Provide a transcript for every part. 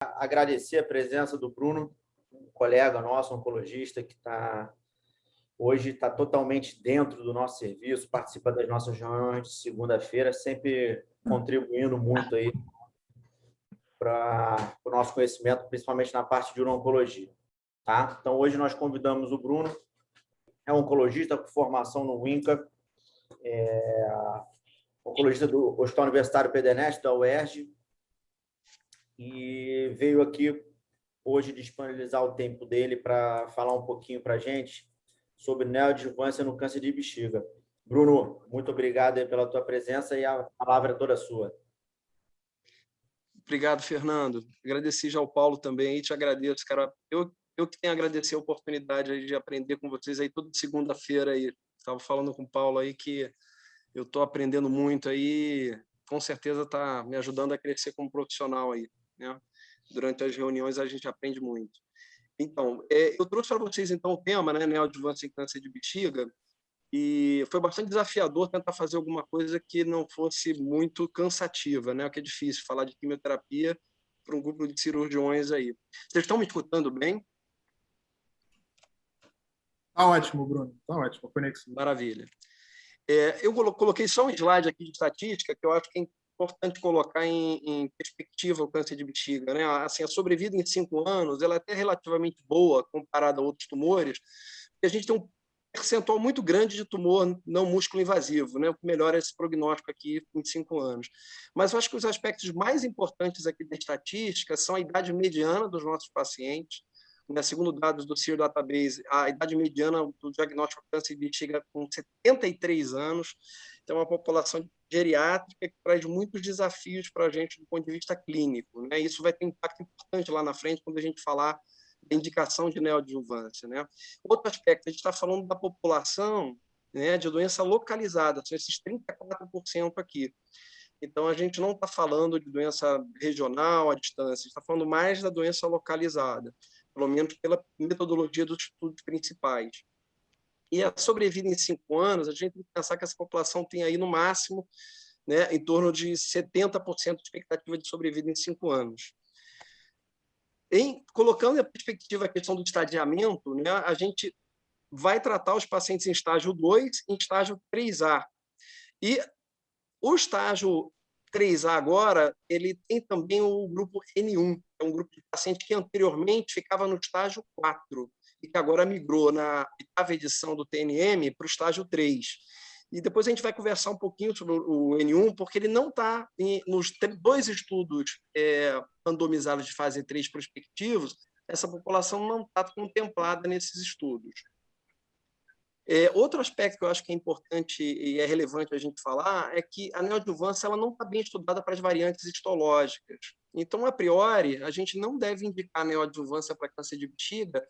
agradecer a presença do Bruno, um colega nosso, oncologista, que hoje está totalmente dentro do nosso serviço, participa das nossas reuniões de segunda-feira, sempre contribuindo muito aí para o nosso conhecimento, principalmente na parte de oncologia. Tá? Então, hoje nós convidamos o Bruno, é oncologista com formação no INCA, oncologista do Hospital Universitário Pedernest, da UERJ, e veio aqui hoje disponibilizar o tempo dele para falar um pouquinho para a gente sobre neoadjuvância no câncer de bexiga. Bruno, muito obrigado aí pela tua presença e a palavra é toda sua. Obrigado, Fernando. Agradeci já ao Paulo também e te agradeço, cara. Eu que tenho a agradecer a oportunidade aí de aprender com vocês aí toda segunda-feira aí. Estava falando com o Paulo aí que eu estou aprendendo muito aí, com certeza está me ajudando a crescer como profissional aí, né? Durante as reuniões a gente aprende muito. Então, eu trouxe para vocês então o tema, né, neoadjuvância em câncer de bexiga, e foi bastante desafiador tentar fazer alguma coisa que não fosse muito cansativa, né? O que é difícil falar de quimioterapia para um grupo de cirurgiões aí. Vocês estão me escutando bem? Tá ótimo, Bruno. Tá ótimo a conexão. Maravilha. Eu coloquei só um slide aqui de estatística que eu acho que é importante colocar em perspectiva o câncer de bexiga, né? Assim, a sobrevida em 5 anos ela é até relativamente boa comparada a outros tumores, porque a gente tem um percentual muito grande de tumor não músculo invasivo, né? O que melhora esse prognóstico aqui em 5 anos. Mas eu acho que os aspectos mais importantes aqui da estatística são a idade mediana dos nossos pacientes, né, segundo dados do SEER Database, a idade mediana do diagnóstico de câncer de bexiga é com 73 anos. Então, é uma população geriátrica que traz muitos desafios para a gente do ponto de vista clínico, né? Isso vai ter um impacto importante lá na frente quando a gente falar da indicação de neoadjuvância, né? Outro aspecto, a gente está falando da população, né, de doença localizada, são esses 34% aqui. Então, a gente não está falando de doença regional, à distância, está falando mais da doença localizada, pelo menos pela metodologia dos estudos principais. E a sobrevida em 5 anos, a gente tem que pensar que essa população tem aí, no máximo, né, em torno de 70% de expectativa de sobrevida em 5 anos. Colocando em perspectiva a questão do estadiamento, né, a gente vai tratar os pacientes em estágio 2 e em estágio 3A. E o estágio 3A agora, ele tem também o grupo N1, é um grupo de pacientes que anteriormente ficava no estágio 4 e que agora migrou na 8ª edição do TNM para o estágio 3. E depois a gente vai conversar um pouquinho sobre o N1, porque ele não está nos 2 estudos randomizados de fase 3 prospectivos, essa população não está contemplada nesses estudos. Outro aspecto que eu acho que é importante e é relevante a gente falar é que a neoadjuvância ela não está bem estudada para as variantes histológicas. Então, a priori, a gente não deve indicar a neoadjuvância para câncer de bexiga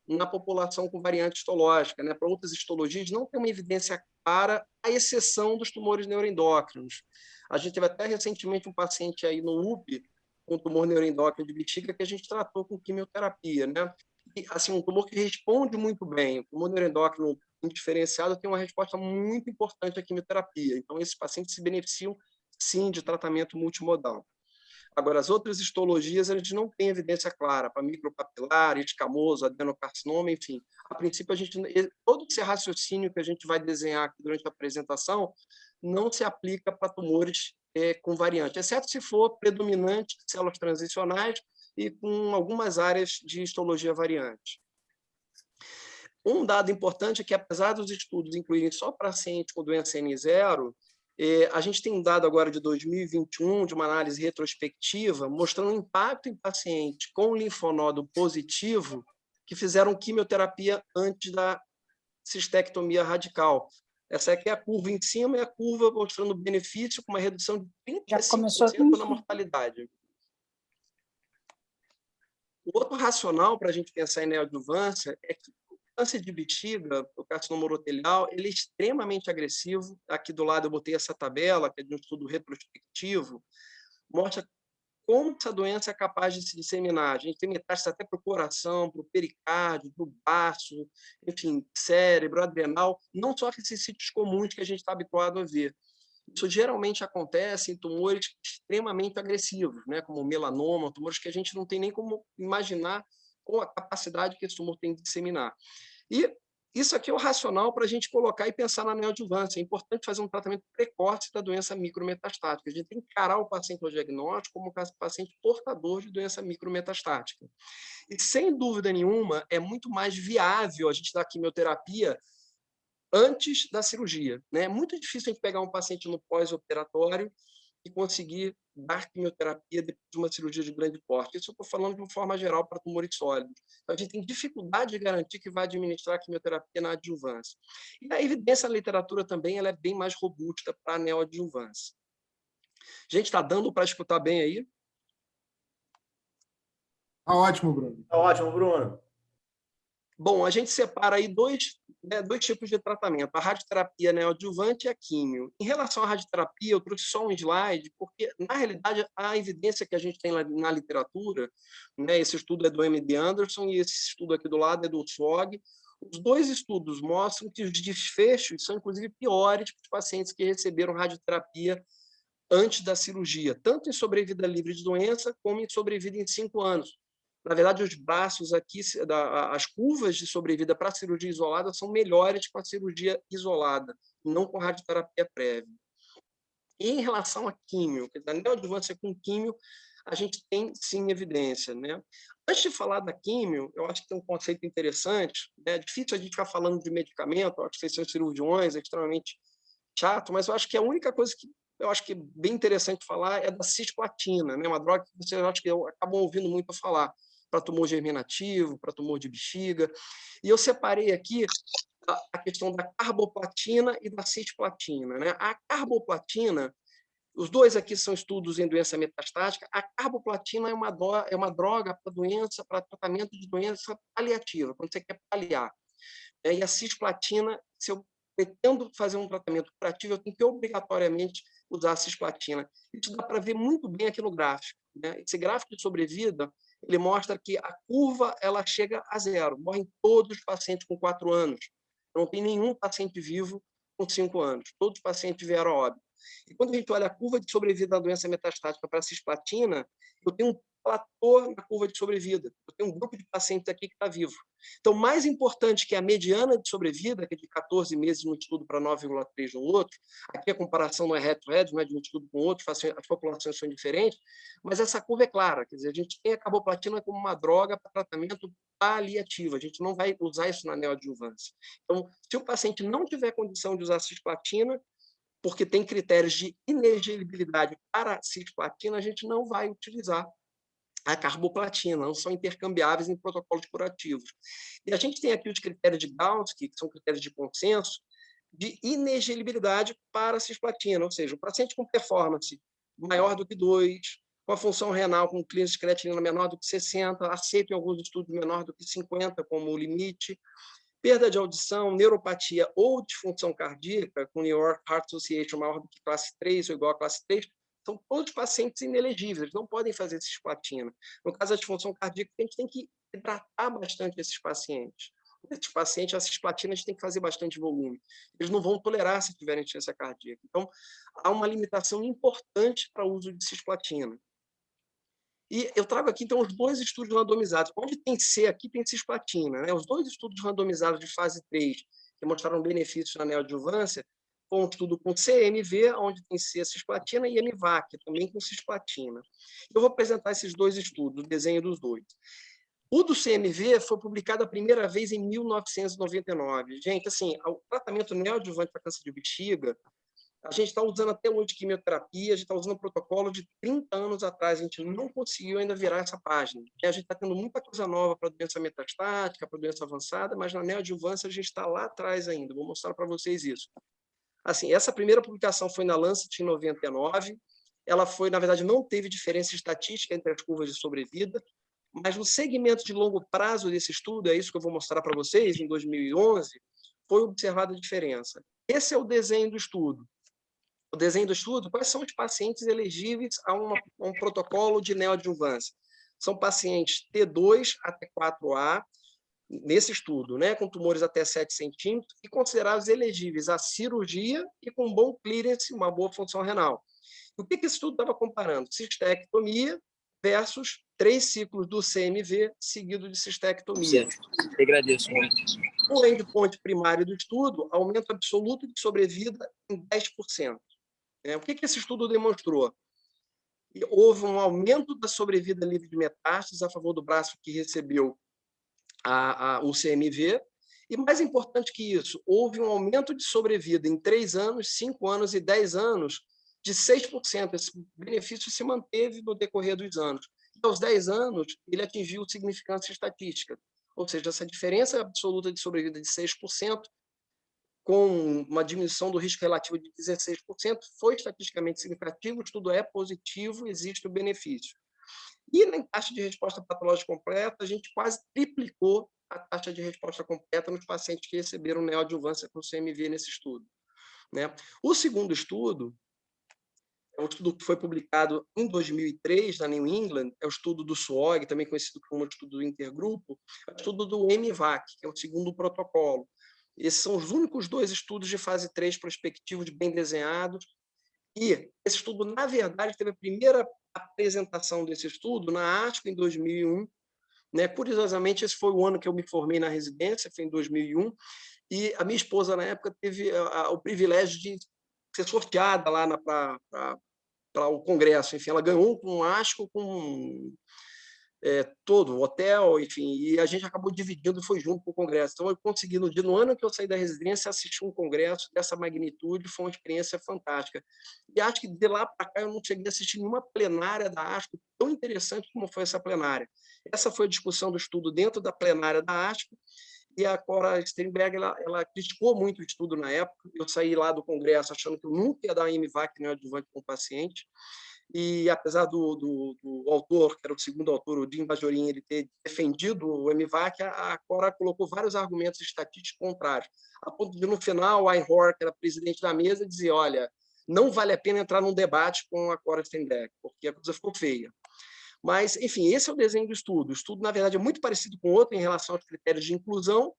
na população com variante histológica, né? Para outras histologias, não tem uma evidência clara, à exceção dos tumores neuroendócrinos. A gente teve até recentemente um paciente aí no UPE com tumor neuroendócrino de bexiga que a gente tratou com quimioterapia, né? E, assim, um tumor que responde muito bem. O tumor neuroendócrino indiferenciado tem uma resposta muito importante à quimioterapia. Então, esses pacientes se beneficiam, sim, de tratamento multimodal. Agora, as outras histologias, a gente não tem evidência clara para micropapilar, escamoso, adenocarcinoma, enfim. A princípio, todo esse raciocínio que a gente vai desenhar aqui durante a apresentação não se aplica para tumores com variante, exceto se for predominante de células transicionais e com algumas áreas de histologia variante. Um dado importante é que, apesar dos estudos incluírem só pacientes com doença N0, a gente tem um dado agora de 2021, de uma análise retrospectiva, mostrando o impacto em pacientes com linfonodo positivo que fizeram quimioterapia antes da cistectomia radical. Essa aqui é a curva em cima e a curva mostrando benefício com uma redução de 35% na mortalidade. O outro racional para a gente pensar em neoadjuvância é que o câncer de bexiga, o carcinoma urotelial, ele é extremamente agressivo. Aqui do lado eu botei essa tabela, que é de um estudo retrospectivo, mostra como essa doença é capaz de se disseminar. A gente tem metástase até para o coração, para o pericárdio, para o baço, enfim, cérebro, adrenal, não só esses sítios comuns que a gente está habituado a ver. Isso geralmente acontece em tumores extremamente agressivos, né, como melanoma, tumores que a gente não tem nem como imaginar com a capacidade que esse tumor tem de disseminar. E isso aqui é o racional para a gente colocar e pensar na neoadjuvância. É importante fazer um tratamento precoce da doença micrometastática. A gente tem que encarar o paciente ao diagnóstico como um paciente portador de doença micrometastática. E, sem dúvida nenhuma, é muito mais viável a gente dar quimioterapia antes da cirurgia, né? É muito difícil a gente pegar um paciente no pós-operatório e conseguir dar quimioterapia depois de uma cirurgia de grande porte. Isso eu estou falando de uma forma geral para tumores sólidos. Então, a gente tem dificuldade de garantir que vai administrar a quimioterapia na adjuvância. E a evidência na literatura também ela é bem mais robusta para a neoadjuvância. Gente, está dando para escutar bem aí? Tá ótimo, Bruno. Tá ótimo, Bruno. Bom, a gente separa aí dois tipos de tratamento, a radioterapia neoadjuvante e a químio. Em relação à radioterapia, eu trouxe só um slide, porque, na realidade, a evidência que a gente tem na literatura, né, esse estudo é do MD Anderson e esse estudo aqui do lado é do SWOG, os dois estudos mostram que os desfechos são, inclusive, piores para os pacientes que receberam radioterapia antes da cirurgia, tanto em sobrevida livre de doença, como em sobrevida em 5 anos. Na verdade, os braços aqui, as curvas de sobrevida para a cirurgia isolada são melhores com a cirurgia isolada, não com radioterapia prévia. E em relação a químio, a neoadjuvância com químio, a gente tem sim evidência, né? Antes de falar da químio, eu acho que tem um conceito interessante, né? É difícil a gente ficar falando de medicamento, eu acho que vocês são cirurgiões, é extremamente chato, mas eu acho que a única coisa que eu acho que é bem interessante falar é da cisplatina, né? Uma droga que vocês acho que acabam ouvindo muito falar para tumor germinativo, para tumor de bexiga. E eu separei aqui a questão da carboplatina e da cisplatina, né? A carboplatina, os dois aqui são estudos em doença metastática. A carboplatina é uma droga para doença, para tratamento de doença paliativa, quando você quer paliar. E a cisplatina, se eu pretendo fazer um tratamento curativo, eu tenho que obrigatoriamente usar a cisplatina. Isso dá para ver muito bem aqui no gráfico, né? Esse gráfico de sobrevida, ele mostra que a curva ela chega a zero. Morrem todos os pacientes com 4 anos. Não tem nenhum paciente vivo com 5 anos. Todos os pacientes vieram a óbito. E quando a gente olha a curva de sobrevida da doença metastática para a cisplatina, eu tenho um platô na curva de sobrevida. Eu tenho um grupo de pacientes aqui que está vivo. Então, mais importante que a mediana de sobrevida, que é de 14 meses num estudo para 9,3 no outro, aqui a comparação não é head-to-head, não é de um estudo com outro, as populações são diferentes, mas essa curva é clara, quer dizer, a gente tem a carboplatina como uma droga para tratamento paliativo, a gente não vai usar isso na neoadjuvância. Então, se o paciente não tiver condição de usar cisplatina, porque tem critérios de inelegibilidade para a cisplatina, a gente não vai utilizar a carboplatina, não são intercambiáveis em protocolos curativos. E a gente tem aqui os critérios de Gaussky, que são critérios de consenso, de inelegibilidade para a cisplatina, ou seja, o paciente com performance maior do que 2, com a função renal com clínica de creatinina menor do que 60, aceito em alguns estudos menor do que 50 como o limite, perda de audição, neuropatia ou disfunção cardíaca, com New York Heart Association maior do que classe 3 ou igual a classe 3, são todos pacientes inelegíveis, eles não podem fazer cisplatina. No caso da disfunção cardíaca, a gente tem que hidratar bastante esses pacientes. Esses pacientes, a cisplatina, a gente tem que fazer bastante volume. Eles não vão tolerar se tiverem insuficiência cardíaca. Então, há uma limitação importante para o uso de cisplatina. E eu trago aqui, então, os dois estudos randomizados. Onde tem C aqui, tem cisplatina, né? Os dois estudos randomizados de fase 3, que mostraram benefícios na neoadjuvância, foi um estudo com CMV, onde tem C, cisplatina, e MVAC, também com cisplatina. Eu vou apresentar esses dois estudos, o desenho dos dois. O do CMV foi publicado a primeira vez em 1999. Gente, assim, o tratamento neoadjuvante para câncer de bexiga, a gente está usando até hoje quimioterapia, a gente está usando um protocolo de 30 anos atrás, a gente não conseguiu ainda virar essa página. A gente está tendo muita coisa nova para doença metastática, para doença avançada, mas na neoadjuvância a gente está lá atrás ainda. Vou mostrar para vocês isso. Assim, essa primeira publicação foi na Lancet em 99. Ela foi, na verdade, não teve diferença estatística entre as curvas de sobrevida, mas no segmento de longo prazo desse estudo, é isso que eu vou mostrar para vocês, em 2011, foi observada a diferença. Esse é o desenho do estudo. O desenho do estudo, quais são os pacientes elegíveis a um protocolo de neoadjuvância? São pacientes T2 até 4A, nesse estudo, né, com tumores até 7 centímetros e considerados elegíveis à cirurgia e com bom clearance, uma boa função renal. O que esse estudo estava comparando? Cistectomia versus 3 ciclos do CMV seguido de cistectomia. Eu agradeço muito. O endpoint primário do estudo, aumento absoluto de sobrevida em 10%. O que esse estudo demonstrou? Houve um aumento da sobrevida livre de metástases a favor do braço que recebeu o CMV, e mais importante que isso, houve um aumento de sobrevida em 3 anos, 5 anos e 10 anos de 6%. Esse benefício se manteve no decorrer dos anos. E aos 10 anos, ele atingiu significância estatística, ou seja, essa diferença absoluta de sobrevida de 6%, com uma diminuição do risco relativo de 16%, foi estatisticamente significativo, o estudo é positivo, existe o benefício. E na taxa de resposta patológica completa, a gente quase triplicou a taxa de resposta completa nos pacientes que receberam neoadjuvância com CMV nesse estudo. O segundo estudo, é um estudo que foi publicado em 2003 na New England, é o estudo do SWOG, também conhecido como estudo do intergrupo, é o estudo do MVAC, que é o segundo protocolo. Esses são os únicos 2 estudos de fase 3 prospectivos bem desenhados. E esse estudo, na verdade, teve a primeira apresentação desse estudo na ASCO em 2001. Curiosamente, esse foi o ano que eu me formei na residência, foi em 2001, e a minha esposa, na época, teve o privilégio de ser sorteada lá para o congresso. Enfim, ela ganhou um ASCO com todo o hotel, enfim, e a gente acabou dividindo e foi junto para o congresso. Então, eu consegui, no ano que eu saí da residência, assistir um congresso dessa magnitude, foi uma experiência fantástica. E acho que de lá para cá eu não cheguei a assistir nenhuma plenária da ASCO tão interessante como foi essa plenária. Essa foi a discussão do estudo dentro da plenária da ASCO, e a Cora Sternberg, ela criticou muito o estudo na época. Eu saí lá do congresso achando que eu nunca ia dar MVAC neoadjuvante com o paciente, e apesar do autor, que era o segundo autor, o Jim Bajorin, ele ter defendido o MVAC, a Cora colocou vários argumentos estatísticos contrários, a ponto de, no final, a Einhorn, que era presidente da mesa, dizer, olha, não vale a pena entrar num debate com a Cora Sternberg, porque a coisa ficou feia. Mas, enfim, esse é o desenho do estudo. O estudo, na verdade, é muito parecido com o outro em relação aos critérios de inclusão.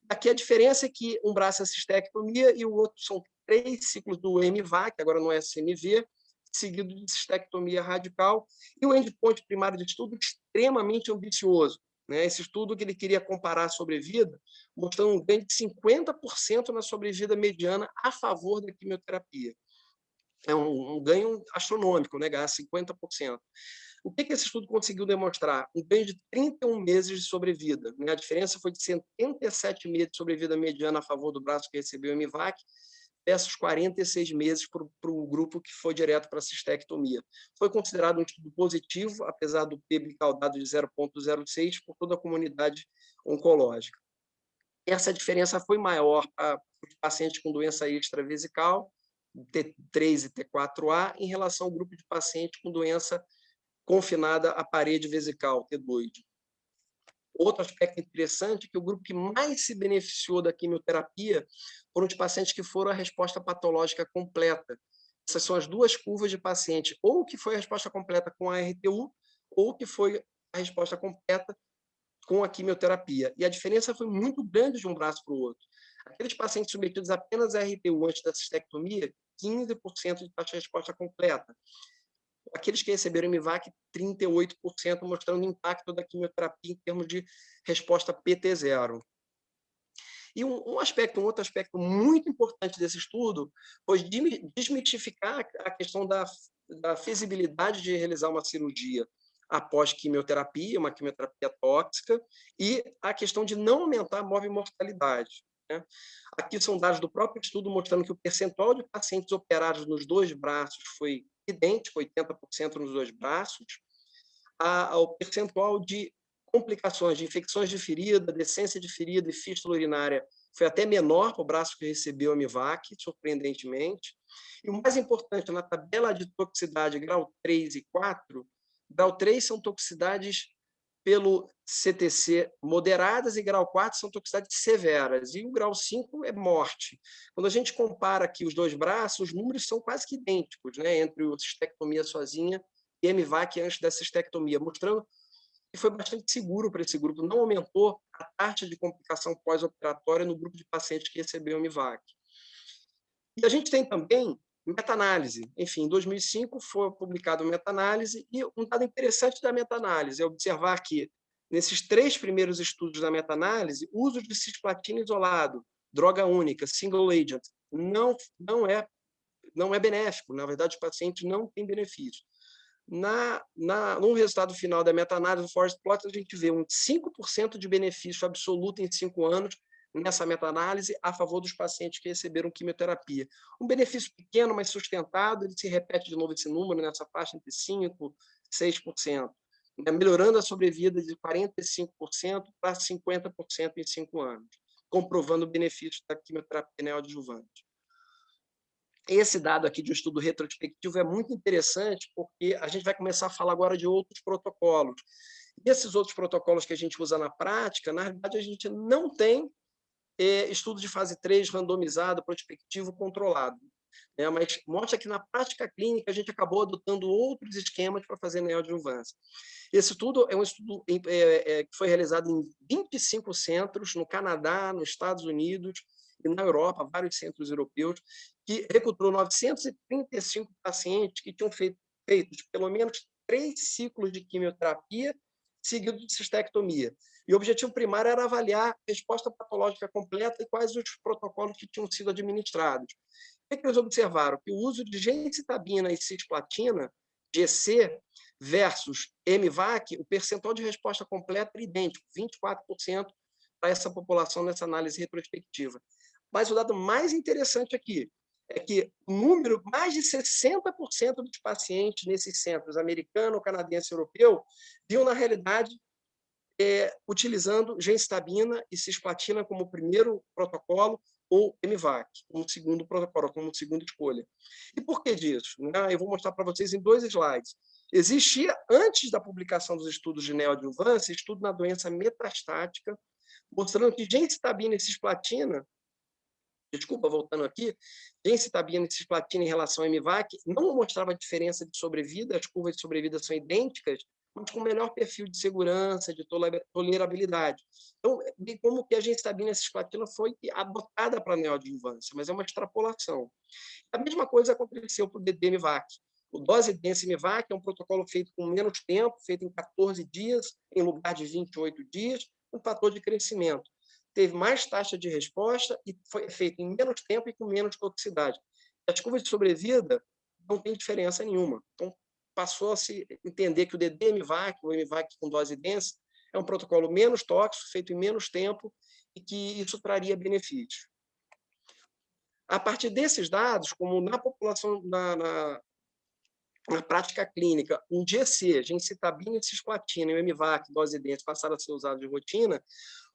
Aqui a diferença é que um braço é cistectomia e o outro são 3 ciclos do MVAC, agora não é CMV, seguido de cistectomia radical, e o endpoint primário de estudo extremamente ambicioso. Esse estudo que ele queria comparar a sobrevida, mostrando um ganho de 50% na sobrevida mediana a favor da quimioterapia. É um ganho astronômico, ganhar 50%. O que esse estudo conseguiu demonstrar? Um ganho de 31 meses de sobrevida. A diferença foi de 77 meses de sobrevida mediana a favor do braço que recebeu o MVAC, versus 46 meses para o grupo que foi direto para a cistectomia. Foi considerado um estudo positivo, apesar do P bicaldado de 0,06 por toda a comunidade oncológica. Essa diferença foi maior para os pacientes com doença extravesical, T3 e T4A, em relação ao grupo de pacientes com doença confinada à parede vesical, T2. Outro aspecto interessante é que o grupo que mais se beneficiou da quimioterapia foram os pacientes que foram a resposta patológica completa. Essas são as 2 curvas de pacientes, ou que foi a resposta completa com a RTU, ou que foi a resposta completa com a quimioterapia. E a diferença foi muito grande de um braço para o outro. Aqueles pacientes submetidos apenas à RTU antes da cistectomia, 15% de taxa de resposta completa. Aqueles que receberam MVAC, 38%, mostrando o impacto da quimioterapia em termos de resposta PT0. E um outro aspecto muito importante desse estudo foi desmitificar a questão da feasibilidade de realizar uma cirurgia após quimioterapia, uma quimioterapia tóxica, e a questão de não aumentar a mortalidade. Aqui são dados do próprio estudo mostrando que o percentual de pacientes operados nos 2 braços foi idêntico, 80% nos 2 braços, ao percentual de complicações de infecções de ferida, decência de ferida e fístula urinária foi até menor para o braço que recebeu a MVAC, surpreendentemente. E o mais importante, na tabela de toxicidade grau 3 e 4, grau 3 são toxicidades pelo CTC moderadas e grau 4 são toxicidades severas, e o grau 5 é morte. Quando a gente compara aqui os 2 braços, os números são quase que idênticos, entre a cistectomia sozinha e MVAC antes da cistectomia, mostrando que e foi bastante seguro para esse grupo, não aumentou a taxa de complicação pós-operatória no grupo de pacientes que recebeu o MVAC. E a gente tem também meta-análise. Enfim, em 2005 foi publicada uma meta-análise, e um dado interessante da meta-análise é observar que, nesses 3 primeiros estudos da meta-análise, o uso de cisplatina isolado, droga única, single agent, não é benéfico. Na verdade, os pacientes não têm benefício. No resultado final da meta-análise do Forest Plot, a gente vê um 5% de benefício absoluto em 5 anos nessa meta-análise a favor dos pacientes que receberam quimioterapia. Um benefício pequeno, mas sustentado, ele se repete de novo esse número nessa faixa entre 5% e 6%, melhorando a sobrevida de 45% para 50% em 5 anos, comprovando o benefício da quimioterapia neoadjuvante. Esse dado aqui de um estudo retrospectivo é muito interessante, porque a gente vai começar a falar agora de outros protocolos. E esses outros protocolos que a gente usa na prática, na verdade, a gente não tem estudo de fase 3 randomizado, prospectivo, controlado. Mas mostra que na prática clínica a gente acabou adotando outros esquemas para fazer neoadjuvância. Esse estudo é um estudo que foi realizado em 25 centros, no Canadá, nos Estados Unidos e na Europa, vários centros europeus, que recrutou 935 pacientes que tinham feito pelo menos 3 ciclos de quimioterapia seguido de cistectomia. E o objetivo primário era avaliar a resposta patológica completa e quais os protocolos que tinham sido administrados. O que eles observaram? Que o uso de gemcitabina e cisplatina, GC, versus MVAC, o percentual de resposta completa era idêntico, 24% para essa população nessa análise retrospectiva. Mas o dado mais interessante aqui é que o número, mais de 60% dos pacientes nesses centros, americano, canadense e europeu, viam, na realidade, utilizando gemcitabina e cisplatina como primeiro protocolo, ou MVAC, como segundo protocolo, como segunda escolha. E por que disso? Eu vou mostrar para vocês em 2 slides. Existia, antes da publicação dos estudos de neoadjuvância, estudo na doença metastática, mostrando que gemcitabina e cisplatina, voltando aqui, gemcitabina e cisplatina em relação ao MVAC não mostrava diferença de sobrevida, as curvas de sobrevida são idênticas, mas com melhor perfil de segurança, de tolerabilidade. Então, como que a gemcitabina e a cisplatina foi adotada para a neoadjuvância, mas é uma extrapolação. A mesma coisa aconteceu para o DD-MVAC. O dose-dense MVAC é um protocolo feito com menos tempo, feito em 14 dias, em lugar de 28 dias, um fator de crescimento. Teve mais taxa de resposta e foi feito em menos tempo e com menos toxicidade. As curvas de sobrevida não tem diferença nenhuma. Então, passou a se entender que o DD-MVAC, o MVAC com dose densa, é um protocolo menos tóxico, feito em menos tempo, e que isso traria benefícios. A partir desses dados, como na população, na prática clínica, um GC, gemcitabina e cisplatina, e o MVAC, dose densa, passaram a ser usados de rotina,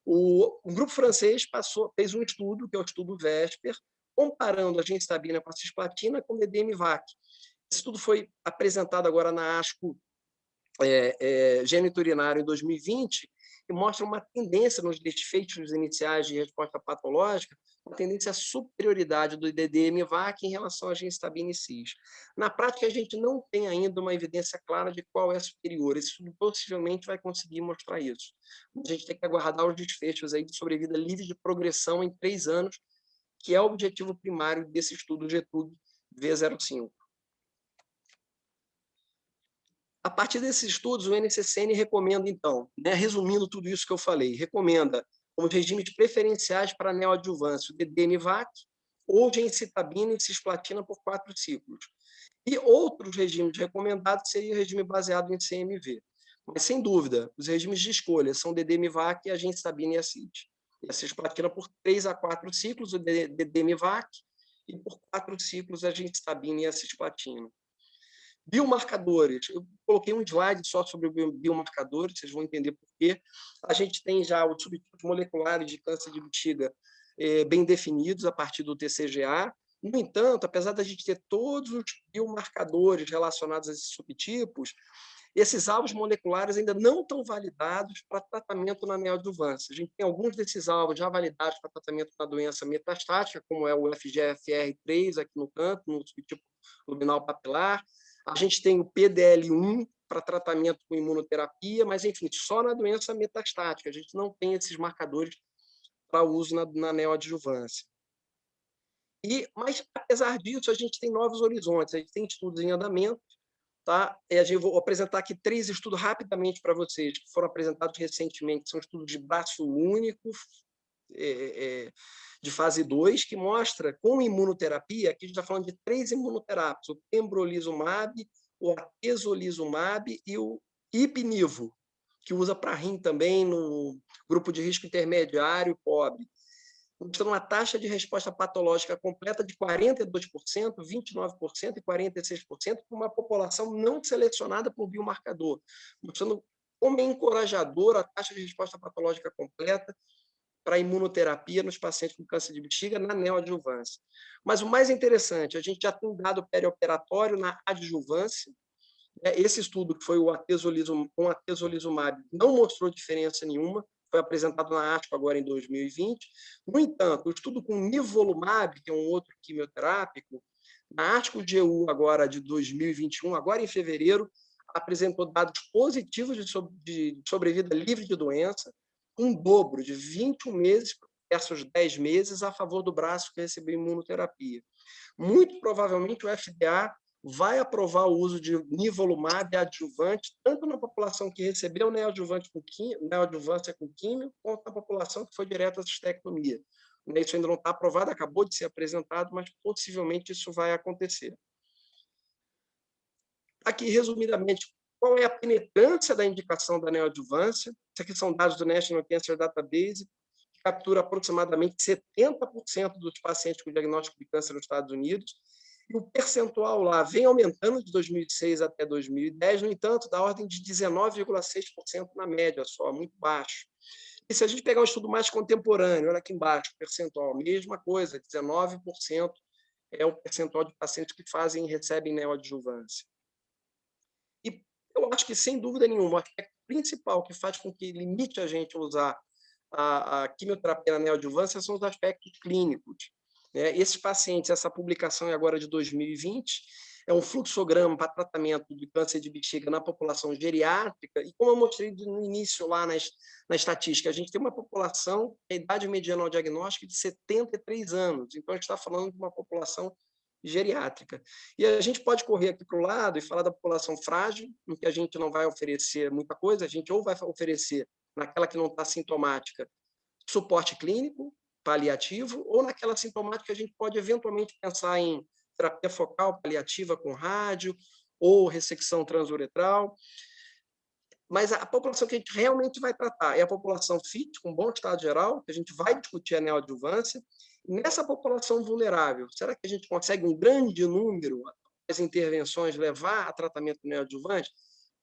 um grupo francês fez um estudo, que é o estudo VESPER, comparando a gemcitabina com a cisplatina com o DD-MVAC. Esse estudo foi apresentado agora na ASCO geniturinário em 2020 e mostra uma tendência nos desfechos iniciais de resposta patológica, uma tendência à superioridade do DD-MVAC em relação à gemcitabina e cis. Na prática, a gente não tem ainda uma evidência clara de qual é superior. Esse estudo possivelmente vai conseguir mostrar isso. A gente tem que aguardar os desfechos aí de sobrevida livre de progressão em 3 anos, que é o objetivo primário desse estudo GETUB V05. A partir desses estudos, o NCCN recomenda, então, resumindo tudo isso que eu falei, recomenda como regimes preferenciais para neoadjuvância o DD-MVAC ou gemcitabina e cisplatina por 4 ciclos. E outros regimes recomendados seria o regime baseado em CMV. Mas, sem dúvida, os regimes de escolha são o DD-MVAC, a gemcitabina e a cis. E a cisplatina por 3 a 4 ciclos, o DD-MVAC, e por 4 ciclos a gemcitabina e a cisplatina. Biomarcadores. Eu coloquei um slide só sobre biomarcadores, vocês vão entender por quê. A gente tem já os subtipos moleculares de câncer de bexiga bem definidos a partir do TCGA. No entanto, apesar da gente ter todos os biomarcadores relacionados a esses subtipos, esses alvos moleculares ainda não estão validados para tratamento na neoadjuvância. A gente tem alguns desses alvos já validados para tratamento na doença metastática, como é o FGFR3 aqui no canto, no subtipo luminal papilar. A gente tem o PDL1 para tratamento com imunoterapia, mas, enfim, só na doença metastática. A gente não tem esses marcadores para uso na neoadjuvância. Mas, apesar disso, a gente tem novos horizontes, a gente tem estudos em andamento. Tá? Eu vou apresentar aqui 3 estudos rapidamente para vocês, que foram apresentados recentemente. São estudos de braço único, de fase 2, que mostra, com imunoterapia, aqui a gente está falando de 3 imunoterápicos, o pembrolizumab, o atezolizumab e o ipinivo, que usa para rim também no grupo de risco intermediário pobre. Mostrando uma taxa de resposta patológica completa de 42%, 29% e 46% para uma população não selecionada por biomarcador, mostrando como é encorajadora a taxa de resposta patológica completa para a imunoterapia nos pacientes com câncer de bexiga na neoadjuvância. Mas o mais interessante, a gente já tem dado perioperatório na adjuvância. Esse estudo, que foi o atezolizumab, não mostrou diferença nenhuma, foi apresentado na ASCO agora em 2020. No entanto, o estudo com nivolumab, que é um outro quimioterápico, na ASCO-GU agora de 2021, agora em fevereiro, apresentou dados positivos de sobrevida livre de doença, um dobro de 21 meses versus 10 meses a favor do braço que recebeu imunoterapia. Muito provavelmente o FDA vai aprovar o uso de nivolumab adjuvante, tanto na população que recebeu neoadjuvância com químio, quanto na população que foi direto à cistectomia. Isso ainda não está aprovado, acabou de ser apresentado, mas possivelmente isso vai acontecer. Aqui, resumidamente, qual é a penetrância da indicação da neoadjuvância? Isso aqui são dados do National Cancer Database, que captura aproximadamente 70% dos pacientes com diagnóstico de câncer nos Estados Unidos, e o percentual lá vem aumentando de 2006 até 2010, no entanto, da ordem de 19,6% na média só, muito baixo. E se a gente pegar um estudo mais contemporâneo, olha aqui embaixo, percentual, mesma coisa, 19% é o percentual de pacientes que recebem neoadjuvância. E eu acho que, sem dúvida nenhuma, o aspecto principal que faz com que limite a gente a usar a quimioterapia na neoadjuvância são os aspectos clínicos. Esses pacientes, essa publicação é agora de 2020, é um fluxograma para tratamento de câncer de bexiga na população geriátrica, e como eu mostrei no início lá na estatística, a gente tem uma população, a idade mediana ao diagnóstico de 73 anos, então a gente está falando de uma população geriátrica. E a gente pode correr aqui para o lado e falar da população frágil, em que a gente não vai oferecer muita coisa, a gente ou vai oferecer, naquela que não está sintomática, suporte clínico, paliativo, ou naquela sintomática a gente pode eventualmente pensar em terapia focal paliativa com rádio ou ressecção transuretral. Mas a população que a gente realmente vai tratar é a população fit, com bom estado geral, que a gente vai discutir a neoadjuvância. Nessa população vulnerável, será que a gente consegue um grande número das intervenções levar a tratamento neoadjuvante?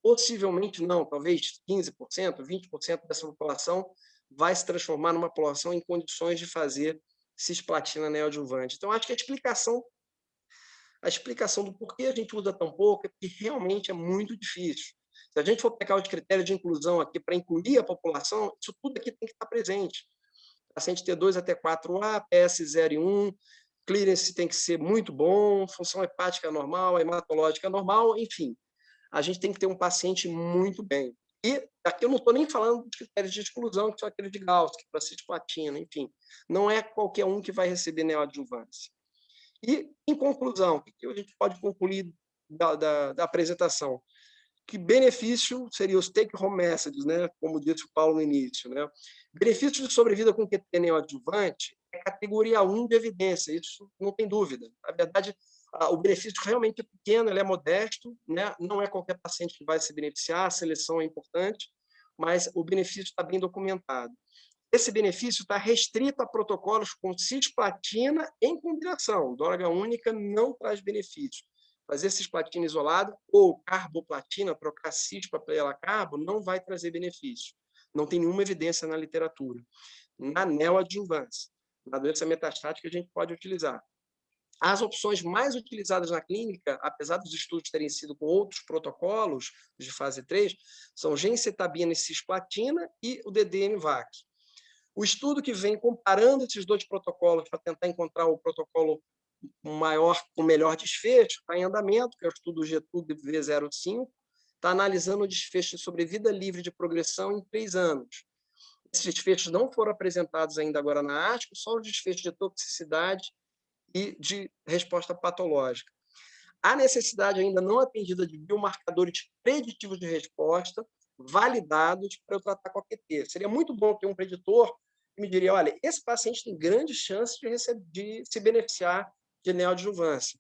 Possivelmente não, talvez 15%, 20% dessa população vai se transformar numa população em condições de fazer cisplatina neoadjuvante. Então, acho que a explicação do porquê a gente usa tão pouco é porque realmente é muito difícil. Se a gente for pegar os critérios de inclusão aqui para incluir a população, isso tudo aqui tem que estar presente. Paciente T2 até 4A, PS 0 e 1, clearance tem que ser muito bom, função hepática normal, hematológica normal, enfim. A gente tem que ter um paciente muito bem. E aqui eu não estou nem falando dos critérios de exclusão, que são aqueles de Gauss, que é para cisplatina, enfim. Não é qualquer um que vai receber neoadjuvância. E, em conclusão, o que a gente pode concluir da apresentação? Que benefício seria os take-home messages, né? Como disse o Paulo no início. Né? Benefício de sobrevida com QT neoadjuvante é categoria 1 de evidência, isso não tem dúvida. Na verdade, o benefício realmente é pequeno, ele é modesto, né? Não é qualquer paciente que vai se beneficiar, a seleção é importante, mas o benefício está bem documentado. Esse benefício está restrito a protocolos com cisplatina em combinação. Droga única não traz benefício. Fazer cisplatina isolado ou carboplatina, trocar cis pela carbo, não vai trazer benefício. Não tem nenhuma evidência na literatura. Na neoadjuvância, na doença metastática, a gente pode utilizar. As opções mais utilizadas na clínica, apesar dos estudos terem sido com outros protocolos de fase 3, são gemcitabina e cisplatina e o DDM-VAC. O estudo que vem comparando esses dois protocolos para tentar encontrar o protocolo com melhor desfecho está em andamento, que é o estudo GETUB V05, está analisando o desfecho de sobrevida livre de progressão em 3 anos. Esses desfechos não foram apresentados ainda agora na ASCO, só os desfechos de toxicidade e de resposta patológica. Há necessidade ainda não atendida de biomarcadores preditivos de resposta validados para eu tratar com a QT. Seria muito bom ter um preditor que me diria, olha, esse paciente tem grandes chances de se beneficiar de neoadjuvância.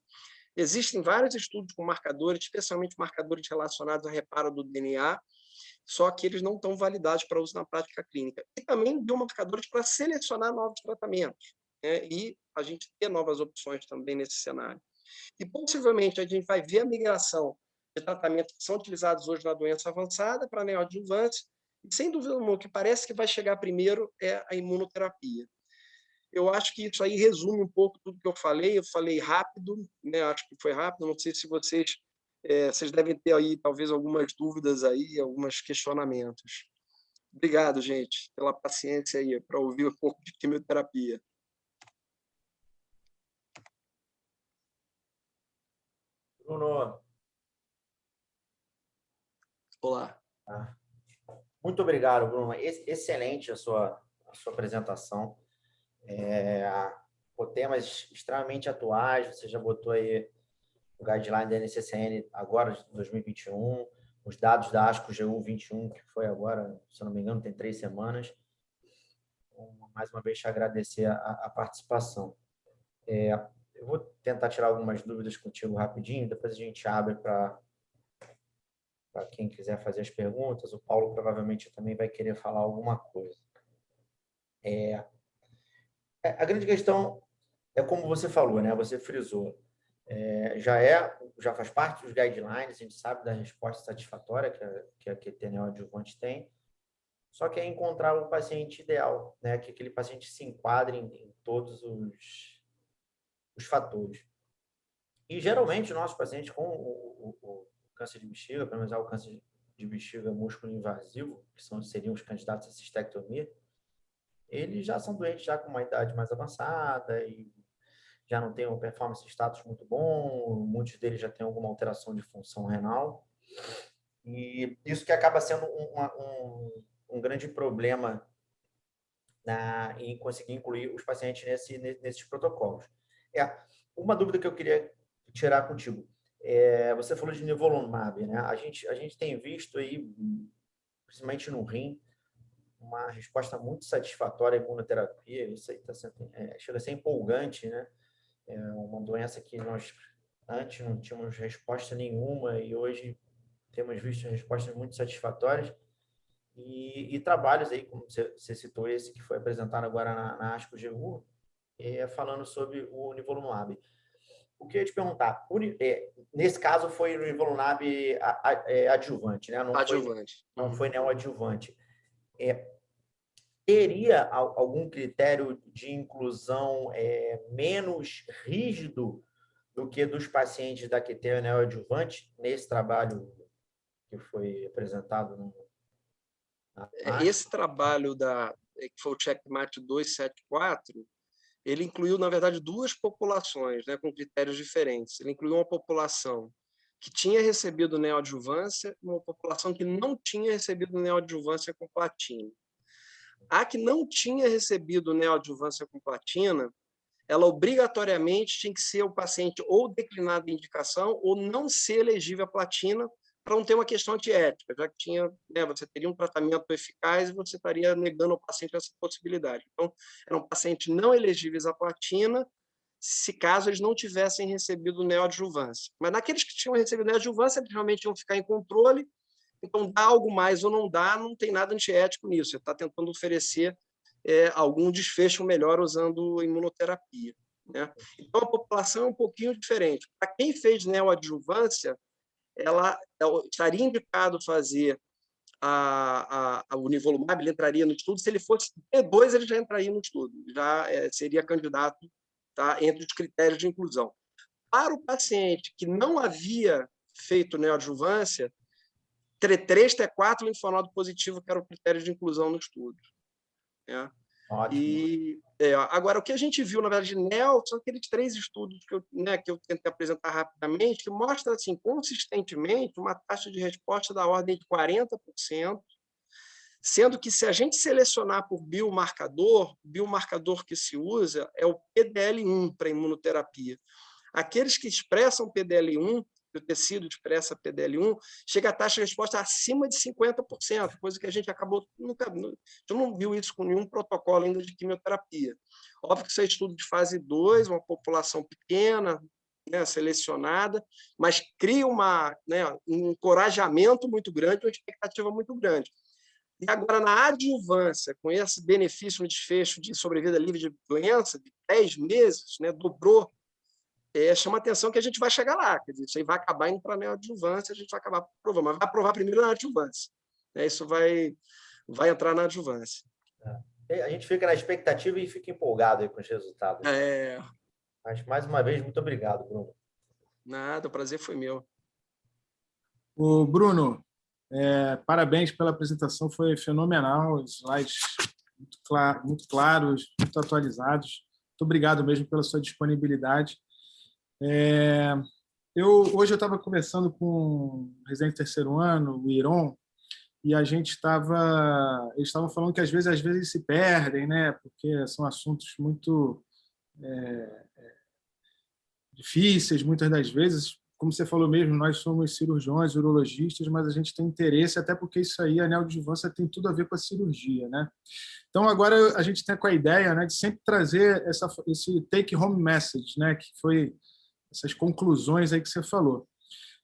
Existem vários estudos com marcadores, especialmente marcadores relacionados a reparo do DNA, só que eles não estão validados para uso na prática clínica. E também biomarcadores para selecionar novos tratamentos, né? E a gente ter novas opções também nesse cenário. E possivelmente a gente vai ver a migração de tratamentos que são utilizados hoje na doença avançada para a neoadjuvância, e sem dúvida nenhuma, o que parece que vai chegar primeiro é a imunoterapia. Eu acho que isso aí resume um pouco tudo que eu falei rápido, né? Acho que foi rápido, não sei se vocês devem ter aí talvez algumas dúvidas aí, alguns questionamentos. Obrigado, gente, pela paciência aí, para ouvir um pouco de quimioterapia. Bruno. Olá. Muito obrigado, Bruno. Excelente a sua apresentação. Temas extremamente atuais, você já botou aí o guideline da NCCN agora, de 2021, os dados da ASCO GU 21, que foi agora, se eu não me engano, tem 3 semanas. Mais uma vez, te agradecer a participação. Eu vou tentar tirar algumas dúvidas contigo rapidinho, depois a gente abre para quem quiser fazer as perguntas. O Paulo provavelmente também vai querer falar alguma coisa. A grande questão é como você falou, né? Você frisou. Já faz parte dos guidelines, a gente sabe da resposta satisfatória que a QT neoadjuvante tem, só que é encontrar o paciente ideal, né? Que aquele paciente se enquadre em todos os fatores. E, geralmente, o nosso paciente com o câncer de bexiga, pelo menos o câncer de bexiga músculo invasivo, que seriam os candidatos à cistectomia, eles já são doentes já com uma idade mais avançada e já não tem um performance status muito bom, muitos deles já têm alguma alteração de função renal. E isso que acaba sendo um grande problema em conseguir incluir os pacientes nesses protocolos. Uma dúvida que eu queria tirar contigo. Você falou de nivolumab, né? A gente tem visto aí, principalmente no rim, uma resposta muito satisfatória à imunoterapia. Isso aí chega a ser empolgante, né? É uma doença que nós antes não tínhamos resposta nenhuma e hoje temos visto respostas muito satisfatórias e trabalhos aí, como você citou esse que foi apresentado agora na ASCO GU, falando sobre o nivolumab. O que eu ia te perguntar, nesse caso foi o nivolumab adjuvante, né? Não foi neoadjuvante. Teria algum critério de inclusão menos rígido do que dos pacientes da QT neoadjuvante nesse trabalho que foi apresentado? Esse trabalho que foi o Checkmate 274, ele incluiu, na verdade, 2 populações, né, com critérios diferentes. Ele incluiu uma população que tinha recebido neoadjuvância e uma população que não tinha recebido neoadjuvância com platina. A que não tinha recebido neoadjuvância com platina, ela obrigatoriamente tinha que ser o paciente ou declinado de indicação ou não ser elegível à platina, para não ter uma questão antiética, já que você teria um tratamento eficaz e você estaria negando ao paciente essa possibilidade. Então, eram pacientes não elegíveis à platina, se caso eles não tivessem recebido neoadjuvância. Mas naqueles que tinham recebido neoadjuvância, eles realmente iam ficar em controle. Então, dá algo mais ou não dá, não tem nada antiético nisso. Você está tentando oferecer algum desfecho melhor usando imunoterapia, né? Então, a população é um pouquinho diferente. Para quem fez neoadjuvância, ela estaria indicado fazer o nivolumab, ele entraria no estudo. Se ele fosse T2, ele já entraria no estudo, já seria candidato, tá, entre os critérios de inclusão. Para o paciente que não havia feito neoadjuvância, T3, T4, linfonodo positivo, que era o critério de inclusão no estudo. Ótimo. Agora, o que a gente viu, na verdade, neo, são aqueles 3 estudos que eu tentei apresentar rapidamente, que mostra, assim, consistentemente, uma taxa de resposta da ordem de 40%, sendo que, se a gente selecionar por biomarcador, o biomarcador que se usa é o PDL1 para imunoterapia. Aqueles que expressam PDL1, que o tecido expressa PDL1, chega a taxa de resposta acima de 50%, coisa que a gente não viu isso com nenhum protocolo ainda de quimioterapia. Óbvio que isso é estudo de fase 2, uma população pequena, né, selecionada, mas cria um encorajamento muito grande, uma expectativa muito grande. E agora, na adjuvância, com esse benefício no desfecho de sobrevida livre de doença, de 10 meses, né, dobrou, chama atenção que a gente vai chegar lá, quer dizer, isso aí vai acabar indo para a neoadjuvância, a gente vai acabar provando, mas vai aprovar primeiro na adjuvância. Isso vai entrar na adjuvância. A gente fica na expectativa e fica empolgado aí com os resultados. Mas, mais uma vez, muito obrigado, Bruno. Nada, o prazer foi meu. O Bruno, parabéns pela apresentação, foi fenomenal, slides muito claros, muito atualizados. Muito obrigado mesmo pela sua disponibilidade. Hoje eu estava conversando com o residente terceiro ano, o Iron, e eles estavam falando que às vezes se perdem, né? Porque são assuntos muito difíceis, muitas das vezes. Como você falou mesmo, nós somos cirurgiões, urologistas, mas a gente tem interesse, até porque isso aí, a neoadjuvância, tem tudo a ver com a cirurgia, né? Então, agora a gente está com a ideia, né, de sempre trazer esse take-home message, né, que foi essas conclusões aí que você falou.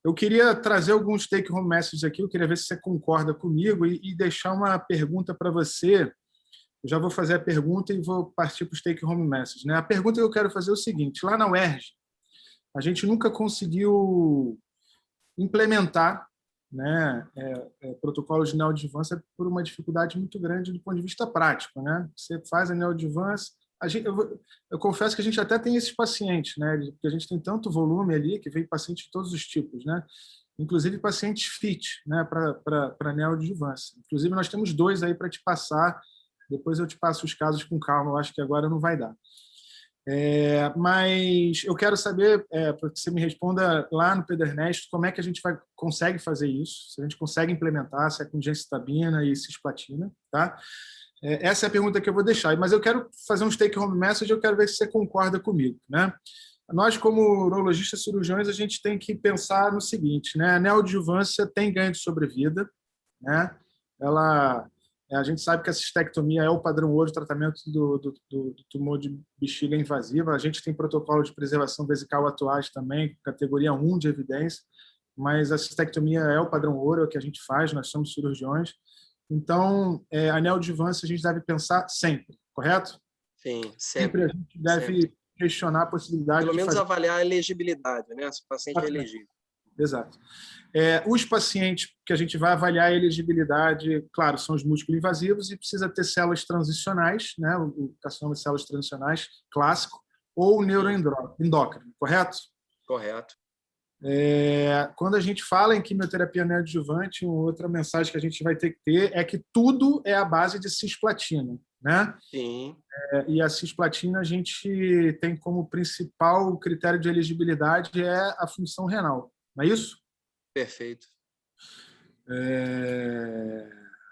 Eu queria trazer alguns take-home messages aqui, eu queria ver se você concorda comigo e deixar uma pergunta para você. Eu já vou fazer a pergunta e vou partir para os take-home messages, né? A pergunta que eu quero fazer é o seguinte: lá na UERJ, a gente nunca conseguiu implementar, né, protocolos de neoadjuvância por uma dificuldade muito grande do ponto de vista prático, né? Você faz a neoadjuvância, eu confesso que a gente até tem esses pacientes, né? Porque a gente tem tanto volume ali que vem pacientes de todos os tipos, né? Inclusive pacientes fit, né, para neoadjuvância. Inclusive nós temos 2 aí para te passar. Depois eu te passo os casos com calma. Eu acho que agora não vai dar. Mas eu quero saber, para que você me responda lá no Pedernest, como é que a gente consegue fazer isso, se a gente consegue implementar, se é com gemcitabina e cisplatina, tá? Essa é a pergunta que eu vou deixar. Mas eu quero fazer um take-home message, eu quero ver se você concorda comigo, né? Nós, como urologistas cirurgiões, a gente tem que pensar no seguinte, né? A neoadjuvância tem ganho de sobrevida, né? A gente sabe que a cistectomia é o padrão ouro de tratamento do tumor de bexiga invasiva. A gente tem protocolo de preservação vesical atuais também, categoria 1 de evidência, mas a cistectomia é o padrão ouro, é o que a gente faz, nós somos cirurgiões. Então, a neoadjuvância a gente deve pensar sempre, correto? Sim, sempre. A gente deve questionar a possibilidade pelo menos de avaliar a elegibilidade, né? Se o paciente é elegível. Exato. Os pacientes que a gente vai avaliar a elegibilidade, claro, são os músculos invasivos e precisa ter células transicionais, né? O carcinoma de células transicionais clássico, ou neuroendócrino, correto? Correto. Quando a gente fala em quimioterapia neoadjuvante, outra mensagem que a gente vai ter que ter é que tudo é a base de cisplatina, né? Sim. E a cisplatina a gente tem como principal critério de elegibilidade a função renal, não é isso? Perfeito.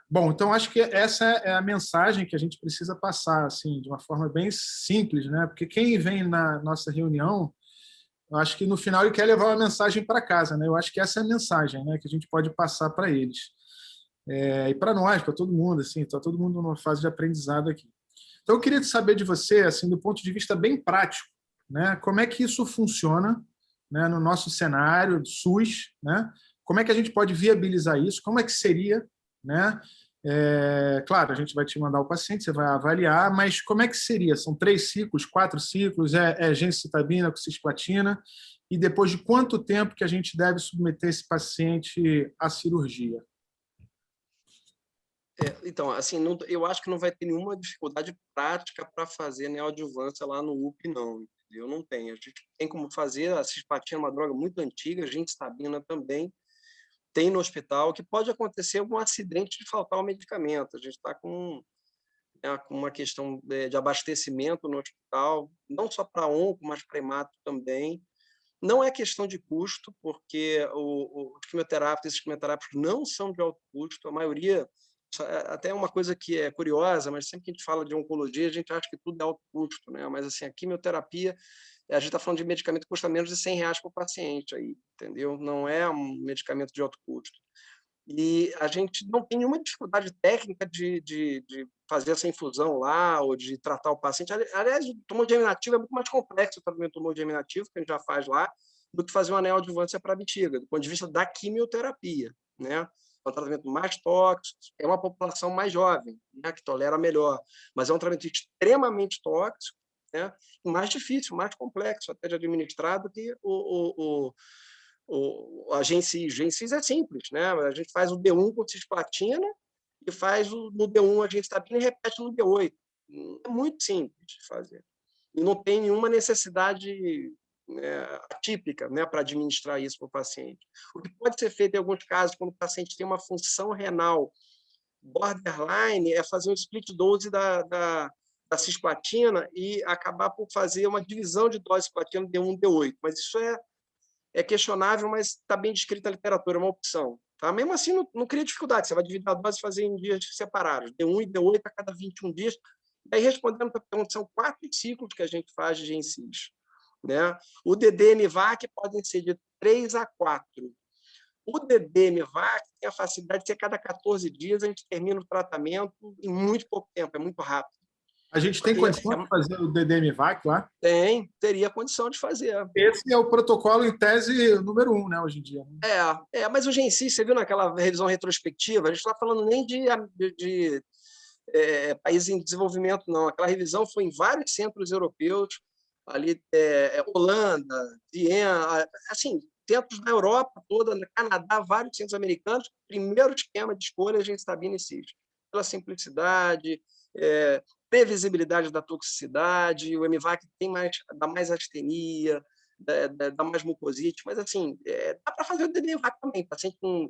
Bom, então acho que essa é a mensagem que a gente precisa passar, assim, de uma forma bem simples, né? Porque quem vem na nossa reunião, eu acho que no final ele quer levar uma mensagem para casa, né? Eu acho que essa é a mensagem, né, que a gente pode passar para eles. E para nós, para todo mundo, assim, está todo mundo numa fase de aprendizado aqui. Então eu queria saber de você, assim, do ponto de vista bem prático, né, como é que isso funciona, né, no nosso cenário do SUS, né? Como é que a gente pode viabilizar isso? Como é que seria, né? Claro, a gente vai te mandar o paciente, você vai avaliar, mas como é que seria? São 3 ciclos, 4 ciclos, gemcitabina com cisplatina, e depois de quanto tempo que a gente deve submeter esse paciente à cirurgia? Então, assim, eu acho que não vai ter nenhuma dificuldade prática para fazer neoadjuvância lá no UP, não. Eu não tenho. A gente tem como fazer, a cisplatina é uma droga muito antiga, a gemcitabina também tem no hospital, que pode acontecer algum acidente de faltar o medicamento. A gente está com né, com uma questão de abastecimento no hospital, não só para onco, mas para hemato também. Não é questão de custo, porque os quimioterápicos, esses quimioterápicos não são de alto custo, a maioria, até uma coisa que é curiosa, mas sempre que a gente fala de oncologia, a gente acha que tudo é alto custo, né? Mas assim, a quimioterapia, a gente está falando de medicamento que custa menos de R$ 100 por paciente, aí, entendeu? Não é um medicamento de alto custo. E a gente não tem nenhuma dificuldade técnica de fazer essa infusão lá ou de tratar o paciente. Aliás, o tumor germinativo é muito mais complexo, o tratamento do tumor germinativo, que a gente já faz lá, do que fazer uma neoadjuvância para a bexiga, do ponto de vista da quimioterapia, né? É um tratamento mais tóxico, é uma população mais jovem, né, que tolera melhor, mas é um tratamento extremamente tóxico, né, e mais difícil, mais complexo até de administrar do que a Gensis. Gensis é simples, né? A gente faz o D1 com cisplatina e faz no D1 a gencitabina e repete no D8. É muito simples de fazer. E não tem nenhuma necessidade, né, atípica, né, para administrar isso para o paciente. O que pode ser feito em alguns casos, quando o paciente tem uma função renal borderline, é fazer um split dose da cisplatina e acabar por fazer uma divisão de dose de cisplatina D1 D8. Mas isso é questionável, mas está bem descrita na literatura, é uma opção. Tá? Mesmo assim, não cria dificuldade, você vai dividir a dose e fazer em dias separados, D1 e D8 a cada 21 dias. E aí, respondendo para a pergunta, são 4 ciclos que a gente faz de Gensis. Né? O DDMVAC podem ser de 3 a 4. O DDMVAC tem a facilidade de ser a cada 14 dias, a gente termina o tratamento em muito pouco tempo, é muito rápido. A gente tem condição de fazer o DDMVAC lá? Teria condição de fazer. Esse é o protocolo em tese número 1, né, hoje em dia. Mas o Gensis, você viu naquela revisão retrospectiva, a gente não está falando nem de países em desenvolvimento, não. Aquela revisão foi em vários centros europeus, ali Holanda, Viena, assim, centros da Europa toda, no Canadá, vários centros americanos. Primeiro esquema de escolha, a gente gencitabina e cis. Pela simplicidade, previsibilidade da toxicidade, o MVAC dá mais astenia, dá mais mucosite, mas assim, dá para fazer o DDMVAC também, paciente com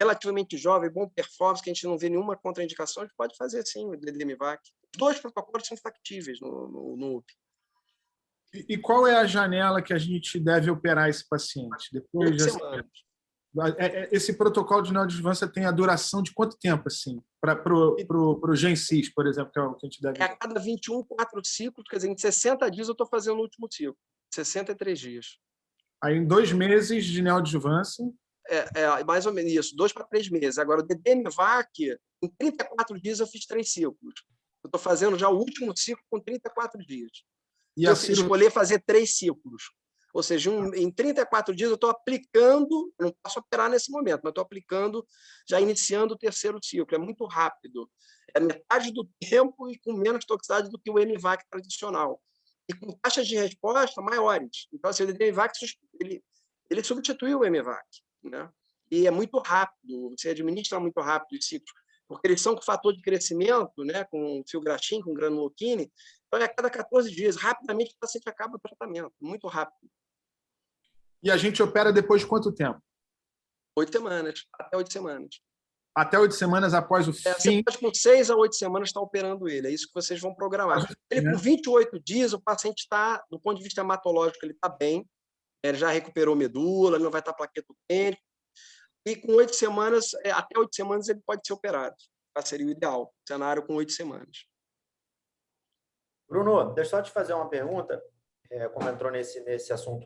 relativamente jovem, bom performance, que a gente não vê nenhuma contraindicação, a gente pode fazer sim o DDMVAC. Os 2 protocolos são factíveis no UP. E qual é a janela que a gente deve operar esse paciente? Depois 8 semanas. Esse protocolo de neoadjuvância tem a duração de quanto tempo, assim, para o Gensis, por exemplo, que é o que a gente deve... A cada 21, 4 ciclos, quer dizer, em 60 dias eu estou fazendo o último ciclo, 63 dias. Aí, em 2 meses de neoadjuvância... Mais ou menos isso, 2 para 3 meses. Agora, o DDMVAC, em 34 dias eu fiz 3 ciclos. Eu estou fazendo já o último ciclo com 34 dias. E eu escolhi fazer 3 ciclos. Ou seja, em 34 dias eu estou aplicando, não posso operar nesse momento, mas estou aplicando, já iniciando o 3º ciclo. É muito rápido. É metade do tempo e com menos toxicidade do que o MVAC tradicional. E com taxas de resposta maiores. Então, assim, o DDMVAC ele substitui o MVAC. Né? E é muito rápido, você administra muito rápido os ciclos, porque eles são com fator de crescimento, né, com filgrastim, com granuloquine, então é a cada 14 dias, rapidamente o paciente acaba o tratamento, muito rápido. E a gente opera depois de quanto tempo? 8 semanas, até 8 semanas. Até 8 semanas após o fim? Você pode, com 6 a 8 semanas, estar operando ele, é isso que vocês vão programar. Ele, com 28 dias, o paciente está, do ponto de vista hematológico, ele está bem, ele já recuperou medula, ele não vai estar plaquetopênico, e com 8 semanas, até 8 semanas, ele pode ser operado. Seria o ideal, cenário com 8 semanas. Bruno, deixa eu só te fazer uma pergunta, como entrou nesse assunto.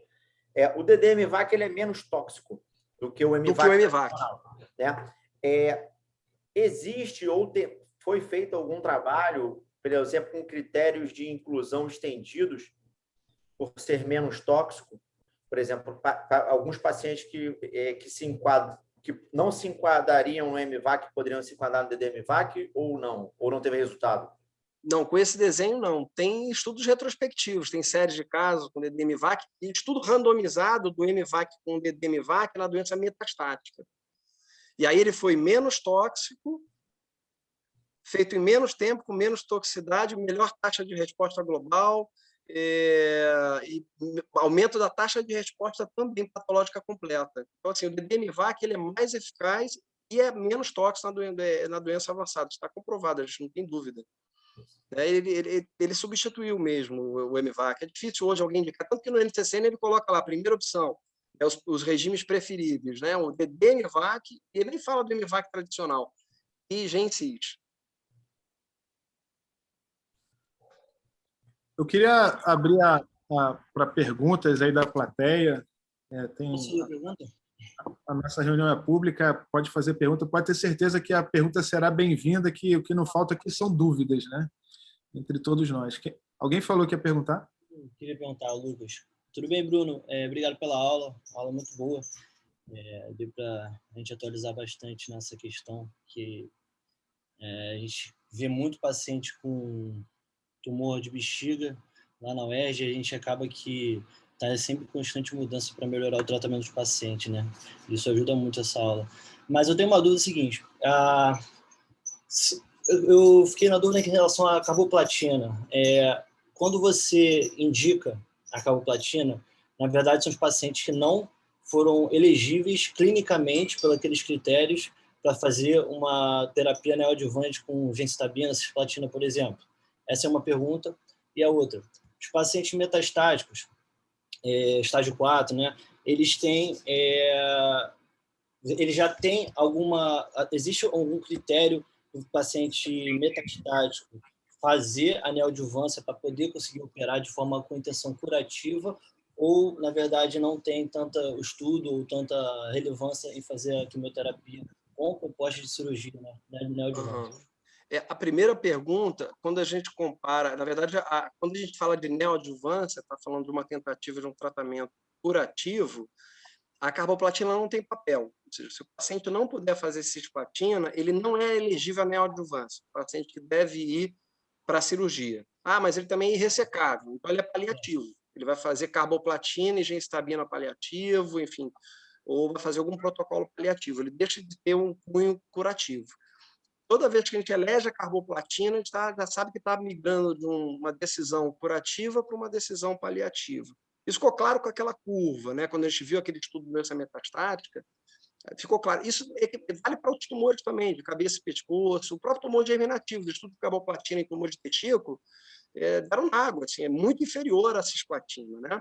O DDMVAC ele é menos tóxico do que o MVAC. Né? Existe ou foi feito algum trabalho, por exemplo, com critérios de inclusão estendidos por ser menos tóxico? Por exemplo, alguns pacientes que não se enquadrariam no MVAC poderiam se enquadrar no DDMVAC ou não teve resultado? Não, com esse desenho não. Tem estudos retrospectivos, tem séries de casos com DDMVAC, e estudo randomizado do MVAC com DDMVAC na doença metastática. E aí ele foi menos tóxico, feito em menos tempo, com menos toxicidade, melhor taxa de resposta global, e aumento da taxa de resposta também patológica completa. Então, assim, o DDMVAC ele é mais eficaz e é menos tóxico na doença avançada. Está comprovado, a gente não tem dúvida. Ele substituiu mesmo o MVAC. É difícil hoje alguém indicar, tanto que no NCCN ele coloca lá, a primeira opção, os regimes preferíveis, né? O DD-MVAC, e ele nem fala do MVAC tradicional, e GenCis. Eu queria abrir para perguntas aí da plateia. A nossa reunião é pública, pode fazer pergunta, pode ter certeza que a pergunta será bem-vinda, que o que não falta aqui são dúvidas, né? Entre todos nós. Alguém falou que ia perguntar? Eu queria perguntar, Lucas. Tudo bem, Bruno? Obrigado pela aula muito boa. Deu para a gente atualizar bastante nessa questão, que a gente vê muito paciente com tumor de bexiga lá na UERJ, a gente acaba que está sempre em constante mudança para melhorar o tratamento dos pacientes, né? Isso ajuda muito essa aula. Mas eu tenho uma dúvida seguinte. Eu fiquei na dúvida em relação à carboplatina. Quando você indica a carboplatina, na verdade são os pacientes que não foram elegíveis clinicamente pelos aqueles critérios para fazer uma terapia neoadjuvante com gemcitabina, cisplatina, por exemplo. Essa é uma pergunta. E a outra, os pacientes metastáticos, estágio 4, né, eles já têm existe algum critério para o paciente metastático fazer a neoadjuvância para poder conseguir operar de forma com intenção curativa, ou, na verdade, não tem tanto estudo ou tanta relevância em fazer a quimioterapia com proposta de cirurgia, né, neoadjuvância? A primeira pergunta, quando a gente compara, na verdade, quando a gente fala de neoadjuvância, está falando de uma tentativa de um tratamento curativo, a carboplatina não tem papel. Ou seja, se o paciente não puder fazer cisplatina, ele não é elegível à neoadjuvância. O paciente que deve ir para a cirurgia. Mas ele também é irressecável, então ele é paliativo. Ele vai fazer carboplatina e gemcitabina paliativo, enfim, ou vai fazer algum protocolo paliativo. Ele deixa de ter um cunho curativo. Toda vez que a gente elege a carboplatina, a gente já sabe que está migrando de uma decisão curativa para uma decisão paliativa. Isso ficou claro com aquela curva, né? Quando a gente viu aquele estudo de doença metastática, ficou claro. Isso vale para outros tumores também, de cabeça e pescoço, o próprio tumor germinativo, o estudo de carboplatina em tumor de testículo, deram água, assim, é muito inferior à cisplatina, né?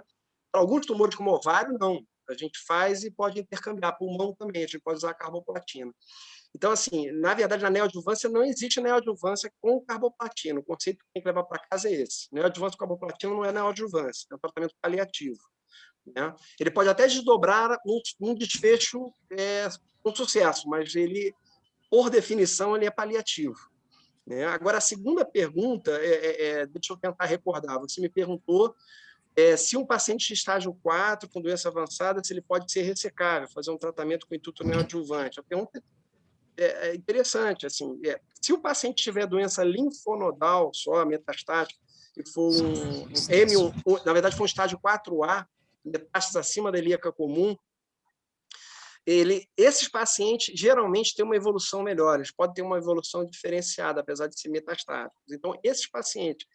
Para alguns tumores como ovário, não. A gente faz e pode intercambiar. Pulmão também, a gente pode usar a carboplatina. Então, assim, na verdade, na neoadjuvância não existe neoadjuvância com carboplatina. O conceito que tem que levar para casa é esse. Neoadjuvância com carboplatina não é neoadjuvância, é um tratamento paliativo, né? Ele pode até desdobrar um desfecho com sucesso, mas ele, por definição, ele é paliativo, né? Agora, a segunda pergunta, deixa eu tentar recordar, você me perguntou se um paciente de estágio 4, com doença avançada, se ele pode ser ressecável, fazer um tratamento com intuito neoadjuvante. A pergunta é interessante. Assim, se o paciente tiver doença linfonodal só, metastática, e for na verdade, for um estágio 4A, metástase acima da ilíaca comum, esses pacientes geralmente têm uma evolução melhor, eles podem ter uma evolução diferenciada, apesar de ser metastáticos. Então, esses pacientes,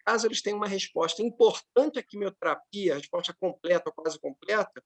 caso eles tenham uma resposta importante à quimioterapia, resposta completa ou quase completa,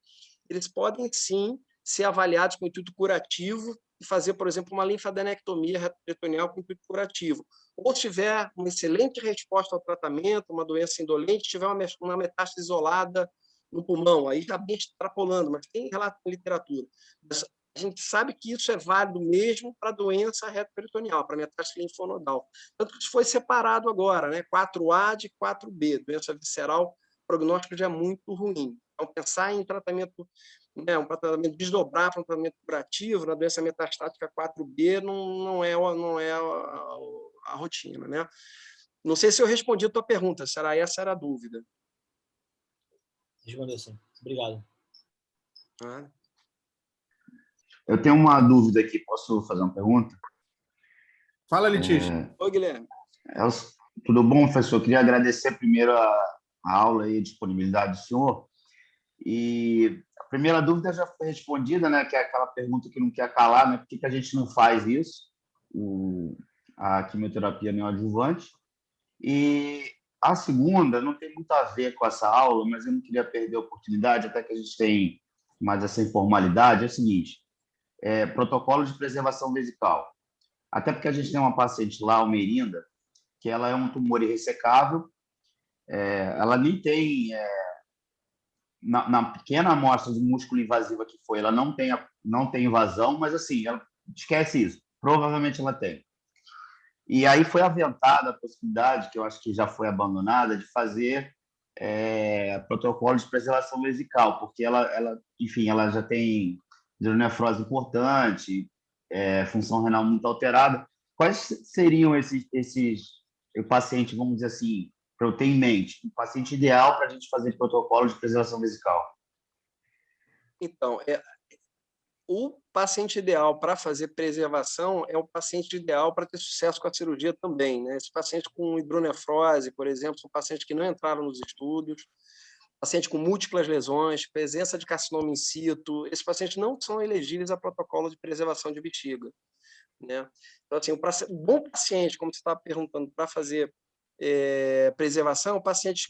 eles podem sim ser avaliados com intuito curativo e fazer, por exemplo, uma linfadenectomia retroperitoneal com intuito curativo. Ou se tiver uma excelente resposta ao tratamento, uma doença indolente, tiver uma metástase isolada no pulmão, aí já bem extrapolando, mas tem relato na literatura. Mas a gente sabe que isso é válido mesmo para doença retroperitoneal, para metástase linfonodal. Tanto que isso foi separado agora, né? 4A de 4B, doença visceral, o prognóstico já é muito ruim. Então, pensar em tratamento, né, um tratamento desdobrar para um tratamento curativo na doença metastática 4B não é a rotina, né? Não sei se eu respondi a tua pergunta, essa era a dúvida. Respondeu sim. Obrigado. Eu tenho uma dúvida aqui, posso fazer uma pergunta? Fala, Letícia. Oi, Guilherme. Tudo bom, professor? Queria agradecer primeiro a aula e a disponibilidade do senhor. E a primeira dúvida já foi respondida, né? Que é aquela pergunta que não quer calar, né? Por que a gente não faz isso, a quimioterapia neoadjuvante? E a segunda não tem muito a ver com essa aula, mas eu não queria perder a oportunidade, até que a gente tem mais essa informalidade, é o seguinte: protocolo de preservação vesical. Até porque a gente tem uma paciente lá, Almerinda, porque ela é um tumor irressecável, ela nem tem, na pequena amostra de músculo invasiva que foi, ela não tem invasão, mas assim, ela esquece isso, provavelmente ela tem. E aí foi aventada a possibilidade, que eu acho que já foi abandonada, de fazer protocolo de preservação vesical, porque enfim, ela já tem hidronefrose importante, função renal muito alterada. Quais seriam esses pacientes, vamos dizer assim, para eu ter em mente, o paciente ideal para a gente fazer protocolo de preservação vesical? Então, o paciente ideal para fazer preservação é o paciente ideal para ter sucesso com a cirurgia também, né? Esse paciente com hidronefrose, por exemplo, são pacientes que não entraram nos estudos, paciente com múltiplas lesões, presença de carcinoma in situ, esses pacientes não são elegíveis a protocolo de preservação de bexiga, né? Então, assim, o bom paciente, como você estava perguntando, para fazer preservação, o paciente,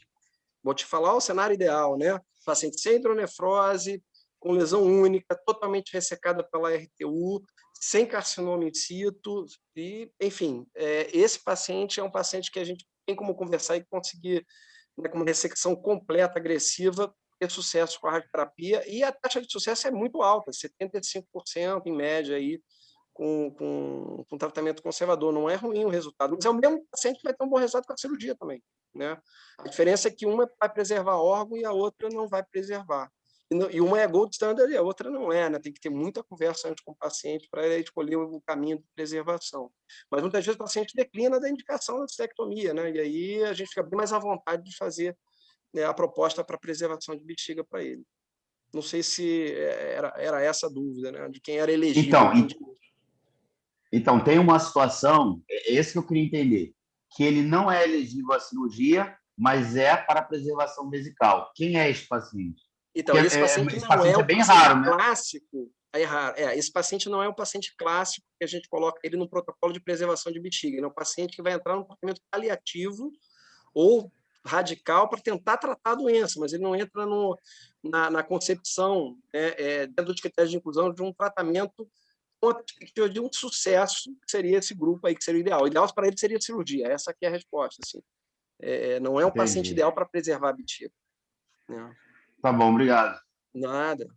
vou te falar o cenário ideal, né? Paciente sem hidronefrose, com lesão única, totalmente ressecada pela RTU, sem carcinoma in situ, e, enfim, esse paciente é um paciente que a gente tem como conversar e conseguir, né, com uma ressecção completa, agressiva, ter sucesso com a radioterapia, e a taxa de sucesso é muito alta, 75% em média, aí, com tratamento conservador. Não é ruim o resultado, mas é o mesmo paciente que vai ter um bom resultado com a cirurgia também, né? A diferença é que uma vai preservar órgão e a outra não vai preservar. E uma é gold standard e a outra não é, né? Tem que ter muita conversa antes com o paciente para ele escolher o caminho de preservação. Mas muitas vezes o paciente declina da indicação da cistectomia, né? E aí a gente fica bem mais à vontade de fazer, né, a proposta para preservação de bexiga para ele. Não sei se era essa a dúvida, né? De quem era elegível. Então, tem uma situação, esse que eu queria entender, que ele não é elegível à cirurgia, mas é para preservação vesical. Quem é esse paciente? Então, esse paciente não é é o bem paciente raro, né? clássico. É raro. Esse paciente não é um paciente clássico que a gente coloca ele no protocolo de preservação de bexiga. Ele é um paciente que vai entrar no tratamento paliativo ou radical para tentar tratar a doença, mas ele não entra na concepção, dentro dos critérios de inclusão, de um tratamento com a perspectiva de um sucesso, que seria esse grupo aí, que seria o ideal. O ideal para ele seria a cirurgia. Essa aqui é a resposta. Assim. Não é um paciente ideal para preservar a bexiga. Né? Tá bom, obrigado. Nada.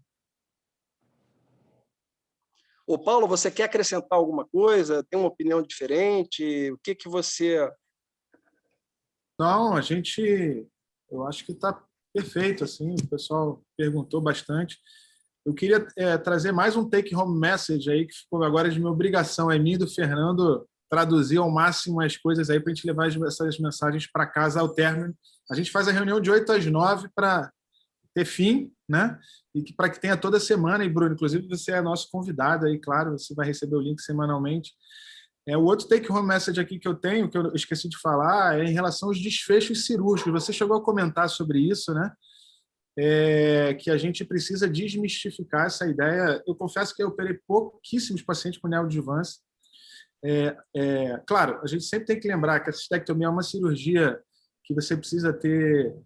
Ô, Paulo, você quer acrescentar alguma coisa? Tem uma opinião diferente? O que você... Não, eu acho que está perfeito, assim, o pessoal perguntou bastante. Eu queria trazer mais um take-home message aí, que ficou agora de minha obrigação, é minha e do Fernando, traduzir ao máximo as coisas aí para a gente levar essas mensagens para casa ao término. A gente faz a reunião de 8 às 9 para ter fim, né? E para que tenha toda semana. E, Bruno, inclusive, você é nosso convidado aí, claro, você vai receber o link semanalmente. O outro take-home message aqui que eu tenho, que eu esqueci de falar, é em relação aos desfechos cirúrgicos. Você chegou a comentar sobre isso, né? Que a gente precisa desmistificar essa ideia. Eu confesso que eu operei pouquíssimos pacientes com neoadjuvância. Claro, a gente sempre tem que lembrar que a cistectomia é uma cirurgia que você precisa ter...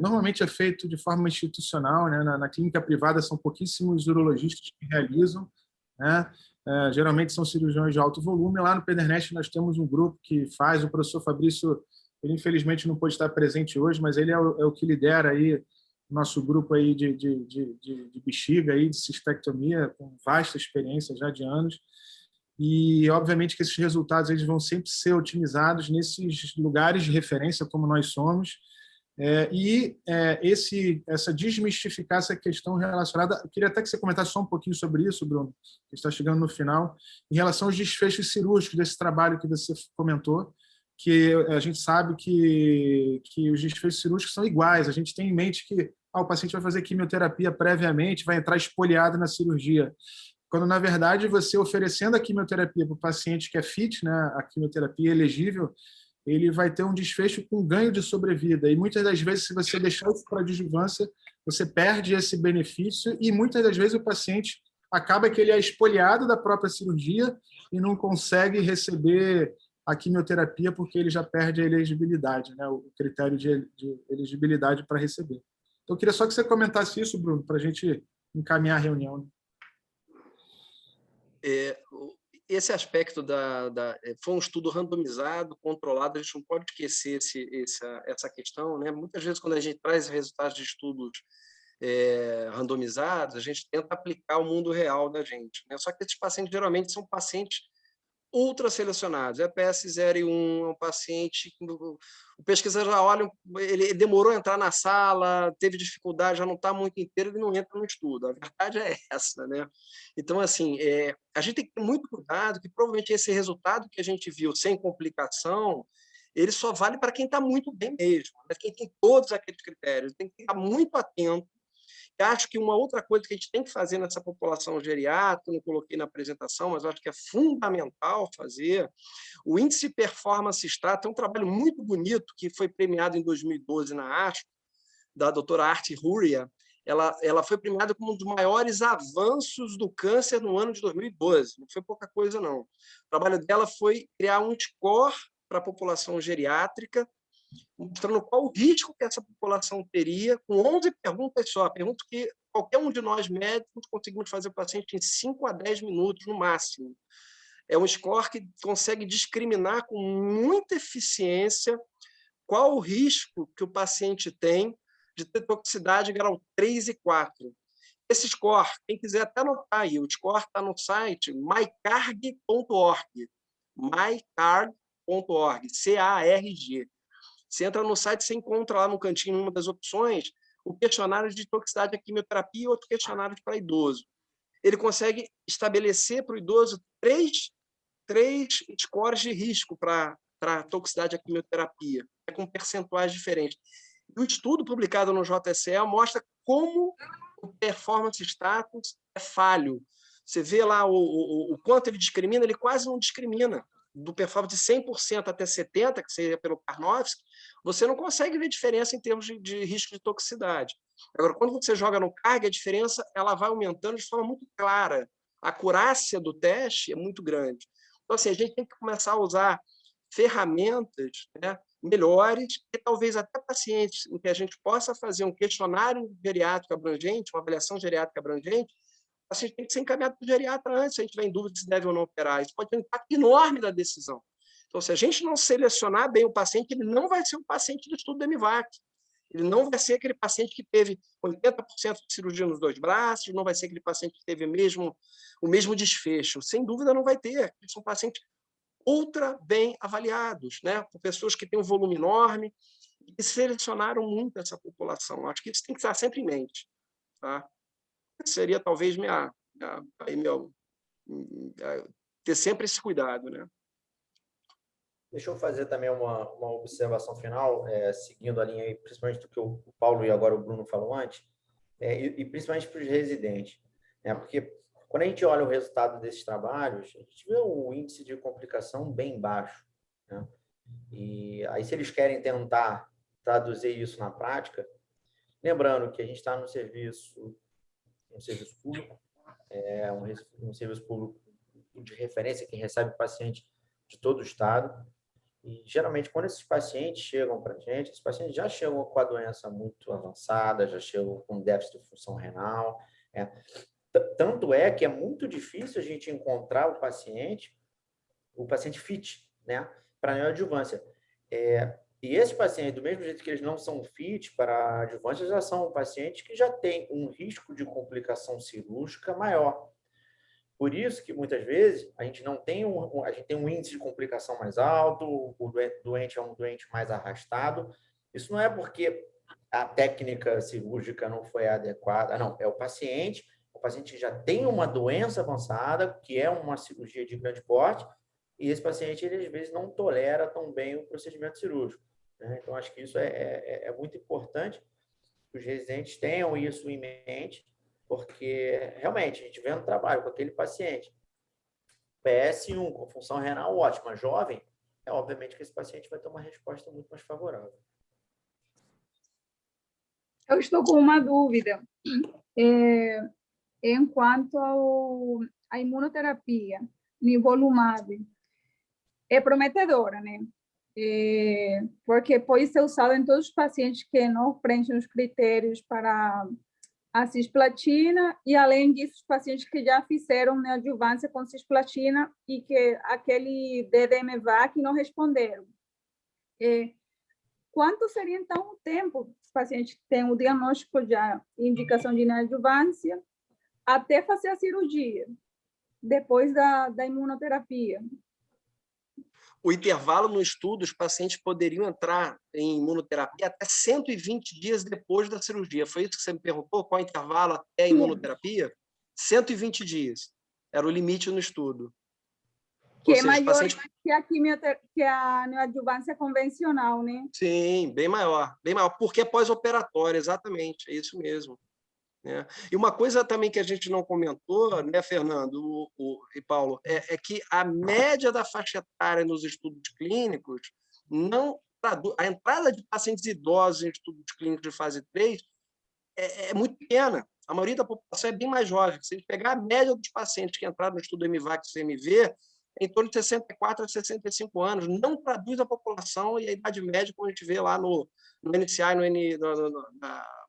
normalmente é feito de forma institucional, né? Na clínica privada são pouquíssimos urologistas que realizam, né? Geralmente são cirurgiões de alto volume. Lá no Pedernet nós temos um grupo que faz, o professor Fabrício, ele infelizmente não pôde estar presente hoje, mas ele é o que lidera aí o nosso grupo aí de bexiga, aí, de cistectomia, com vasta experiência já de anos. E, obviamente, que esses resultados eles vão sempre ser otimizados nesses lugares de referência, como nós somos. Essa desmistificar essa questão relacionada... Eu queria até que você comentasse só um pouquinho sobre isso, Bruno, que está chegando no final, em relação aos desfechos cirúrgicos desse trabalho que você comentou, que a gente sabe que os desfechos cirúrgicos são iguais. A gente tem em mente que o paciente vai fazer quimioterapia previamente, vai entrar espoliado na cirurgia. Quando, na verdade, você oferecendo a quimioterapia para o paciente que é fit, né, a quimioterapia elegível, ele vai ter um desfecho com ganho de sobrevida. E muitas das vezes, se você deixar isso para a adjuvância, você perde esse benefício e muitas das vezes o paciente acaba que ele é espoliado da própria cirurgia e não consegue receber a quimioterapia porque ele já perde a elegibilidade, né, o critério de elegibilidade para receber. Então, eu queria só que você comentasse isso, Bruno, para a gente encaminhar a reunião. esse aspecto foi um estudo randomizado, controlado, a gente não pode esquecer essa questão, né? Muitas vezes, quando a gente traz resultados de estudos randomizados, a gente tenta aplicar o mundo real da gente, né? Só que esses pacientes geralmente são pacientes ultra selecionados. PS01 é um paciente que o pesquisador já olha, ele demorou a entrar na sala, teve dificuldade, já não está muito inteiro, ele não entra no estudo. A verdade é essa, né? Então, assim, a gente tem que ter muito cuidado, que provavelmente esse resultado que a gente viu sem complicação, ele só vale para quem está muito bem mesmo, né? Quem tem todos aqueles critérios, tem que ficar muito atento. Eu acho que uma outra coisa que a gente tem que fazer nessa população geriátrica, não coloquei na apresentação, mas eu acho que é fundamental fazer, o índice performance status é um trabalho muito bonito que foi premiado em 2012 na ASCO, da doutora Arti Huria. Ela foi premiada como um dos maiores avanços do câncer no ano de 2012. Não foi pouca coisa, não. O trabalho dela foi criar um score para a população geriátrica, mostrando qual o risco que essa população teria, com 11 perguntas só, perguntas que qualquer um de nós médicos conseguimos fazer o paciente em 5 a 10 minutos no máximo. É um score que consegue discriminar com muita eficiência qual o risco que o paciente tem de ter toxicidade grau 3 e 4. Esse score, quem quiser até anotar aí, o score está no site mycarg.org, mycarg.org, C-A-R-G. Você entra no site, você encontra lá no cantinho, uma das opções, o questionário de toxicidade à quimioterapia e outro questionário para idoso. Ele consegue estabelecer para o idoso três scores de risco para toxicidade à quimioterapia, com percentuais diferentes. E o estudo publicado no JSL mostra como o performance status é falho. Você vê lá o quanto ele discrimina, ele quase não discrimina. Do performance de 100% até 70%, que seria pelo Karnofsky, você não consegue ver diferença em termos de risco de toxicidade. Agora, quando você joga no CARG, a diferença ela vai aumentando de forma muito clara. A acurácia do teste é muito grande. Então, assim, a gente tem que começar a usar ferramentas, né, melhores e talvez até pacientes em que a gente possa fazer um questionário geriátrico abrangente, uma avaliação geriátrica abrangente, o paciente tem que ser encaminhado para o geriatra antes, se a gente tiver em dúvida se deve ou não operar. Isso pode ter um impacto enorme na decisão. Então, se a gente não selecionar bem o paciente, ele não vai ser um paciente do estudo do MVAC. Ele não vai ser aquele paciente que teve 80% de cirurgia nos 2 braços, não vai ser aquele paciente que teve o mesmo desfecho. Sem dúvida, não vai ter. Eles são pacientes ultra bem avaliados, né? Por pessoas que têm um volume enorme e selecionaram muito essa população. Acho que isso tem que estar sempre em mente. Tá? Seria talvez ter sempre esse cuidado, né? Deixa eu fazer também uma observação final, seguindo a linha aí, principalmente do que o Paulo e agora o Bruno falou antes, e principalmente para os residentes, né? Porque quando a gente olha o resultado desses trabalhos, a gente vê o índice de complicação bem baixo, né? E aí, se eles querem tentar traduzir isso na prática, lembrando que a gente está no serviço público, um serviço público de referência que recebe paciente de todo o estado. E, geralmente, quando esses pacientes chegam para a gente, esses pacientes já chegam com a doença muito avançada, já chegam com déficit de função renal. Tanto é que é muito difícil a gente encontrar o paciente fit, né, para neoadjuvância. E esses pacientes, do mesmo jeito que eles não são fit para a adjuvância, já são pacientes que já têm um risco de complicação cirúrgica maior. Por isso que, muitas vezes, a gente não tem a gente tem um índice de complicação mais alto, o doente é um doente mais arrastado. Isso não é porque a técnica cirúrgica não foi adequada, não. É o paciente que já tem uma doença avançada, que é uma cirurgia de grande porte, e esse paciente, ele, às vezes, não tolera tão bem o procedimento cirúrgico, né? Então, acho que isso é muito importante que os residentes tenham isso em mente, porque, realmente, a gente vê no trabalho com aquele paciente PS1, com função renal ótima, jovem, obviamente que esse paciente vai ter uma resposta muito mais favorável. Eu estou com uma dúvida. Em quanto à imunoterapia, nivolumab, é prometedora, né? Porque pode ser usado em todos os pacientes que não preenchem os critérios para a cisplatina e, além disso, os pacientes que já fizeram neoadjuvância com cisplatina e que aquele DDM-VAC não responderam. Quanto seria, então, o tempo os pacientes que têm o diagnóstico já, indicação de neoadjuvância, até fazer a cirurgia, depois da imunoterapia? O intervalo no estudo, os pacientes poderiam entrar em imunoterapia até 120 dias depois da cirurgia. Foi isso que você me perguntou? Qual é o intervalo até a imunoterapia? 120 dias. Era o limite no estudo. Que Ou é seja, maior pacientes... que a neoadjuvância convencional, né? Sim, bem maior, porque é pós-operatório, exatamente, é isso mesmo. Né? E uma coisa também que a gente não comentou, né, Fernando e Paulo, é que a média da faixa etária nos estudos clínicos não traduz. A entrada de pacientes idosos em estudos clínicos de fase 3 é muito pequena. A maioria da população é bem mais jovem. Se a gente pegar a média dos pacientes que entraram no estudo MVAC e CMV, em torno de 64 a 65 anos, não traduz a população e a idade média, como a gente vê lá no NCI,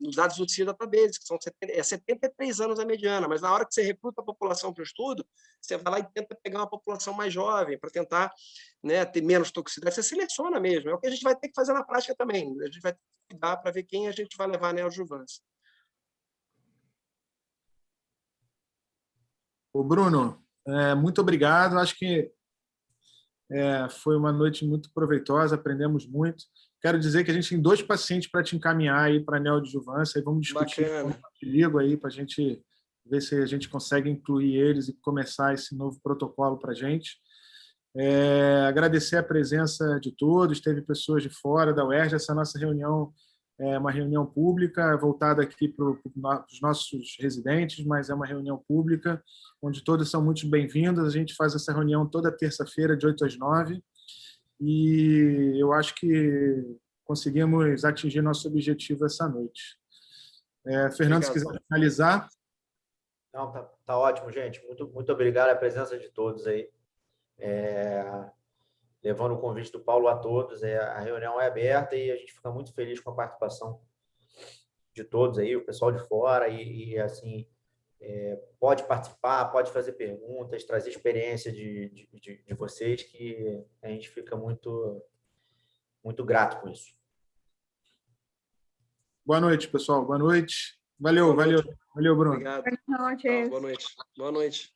nos dados do CIE Database, que são 73 anos a mediana, mas na hora que você recruta a população para o estudo, você vai lá e tenta pegar uma população mais jovem, para tentar, né, ter menos toxicidade. Você seleciona mesmo, é o que a gente vai ter que fazer na prática também. A gente vai ter que cuidar para ver quem a gente vai levar na neoadjuvância. Ô, Bruno, muito obrigado. Acho que foi uma noite muito proveitosa, aprendemos muito. Quero dizer que a gente tem 2 pacientes para te encaminhar aí para a neoadjuvância, e vamos discutir comigo aí para a gente ver se a gente consegue incluir eles e começar esse novo protocolo para a gente. Agradecer a presença de todos, teve pessoas de fora da UERJ. Essa nossa reunião é uma reunião pública, voltada aqui para os nossos residentes, mas é uma reunião pública, onde todos são muito bem-vindos. A gente faz essa reunião toda terça-feira, de 8 às 9, e eu acho que conseguimos atingir nosso objetivo essa noite. Fernando, se quiser finalizar. Não, tá ótimo, gente. Muito obrigado a presença de todos aí. Levando o convite do Paulo a todos, a reunião é aberta e a gente fica muito feliz com a participação de todos aí, o pessoal de fora, e assim, pode participar, pode fazer perguntas, trazer experiência de vocês, que a gente fica muito, muito grato com isso. Boa noite, pessoal. Boa noite. Valeu, Bruno. Obrigado. Boa noite. Boa noite.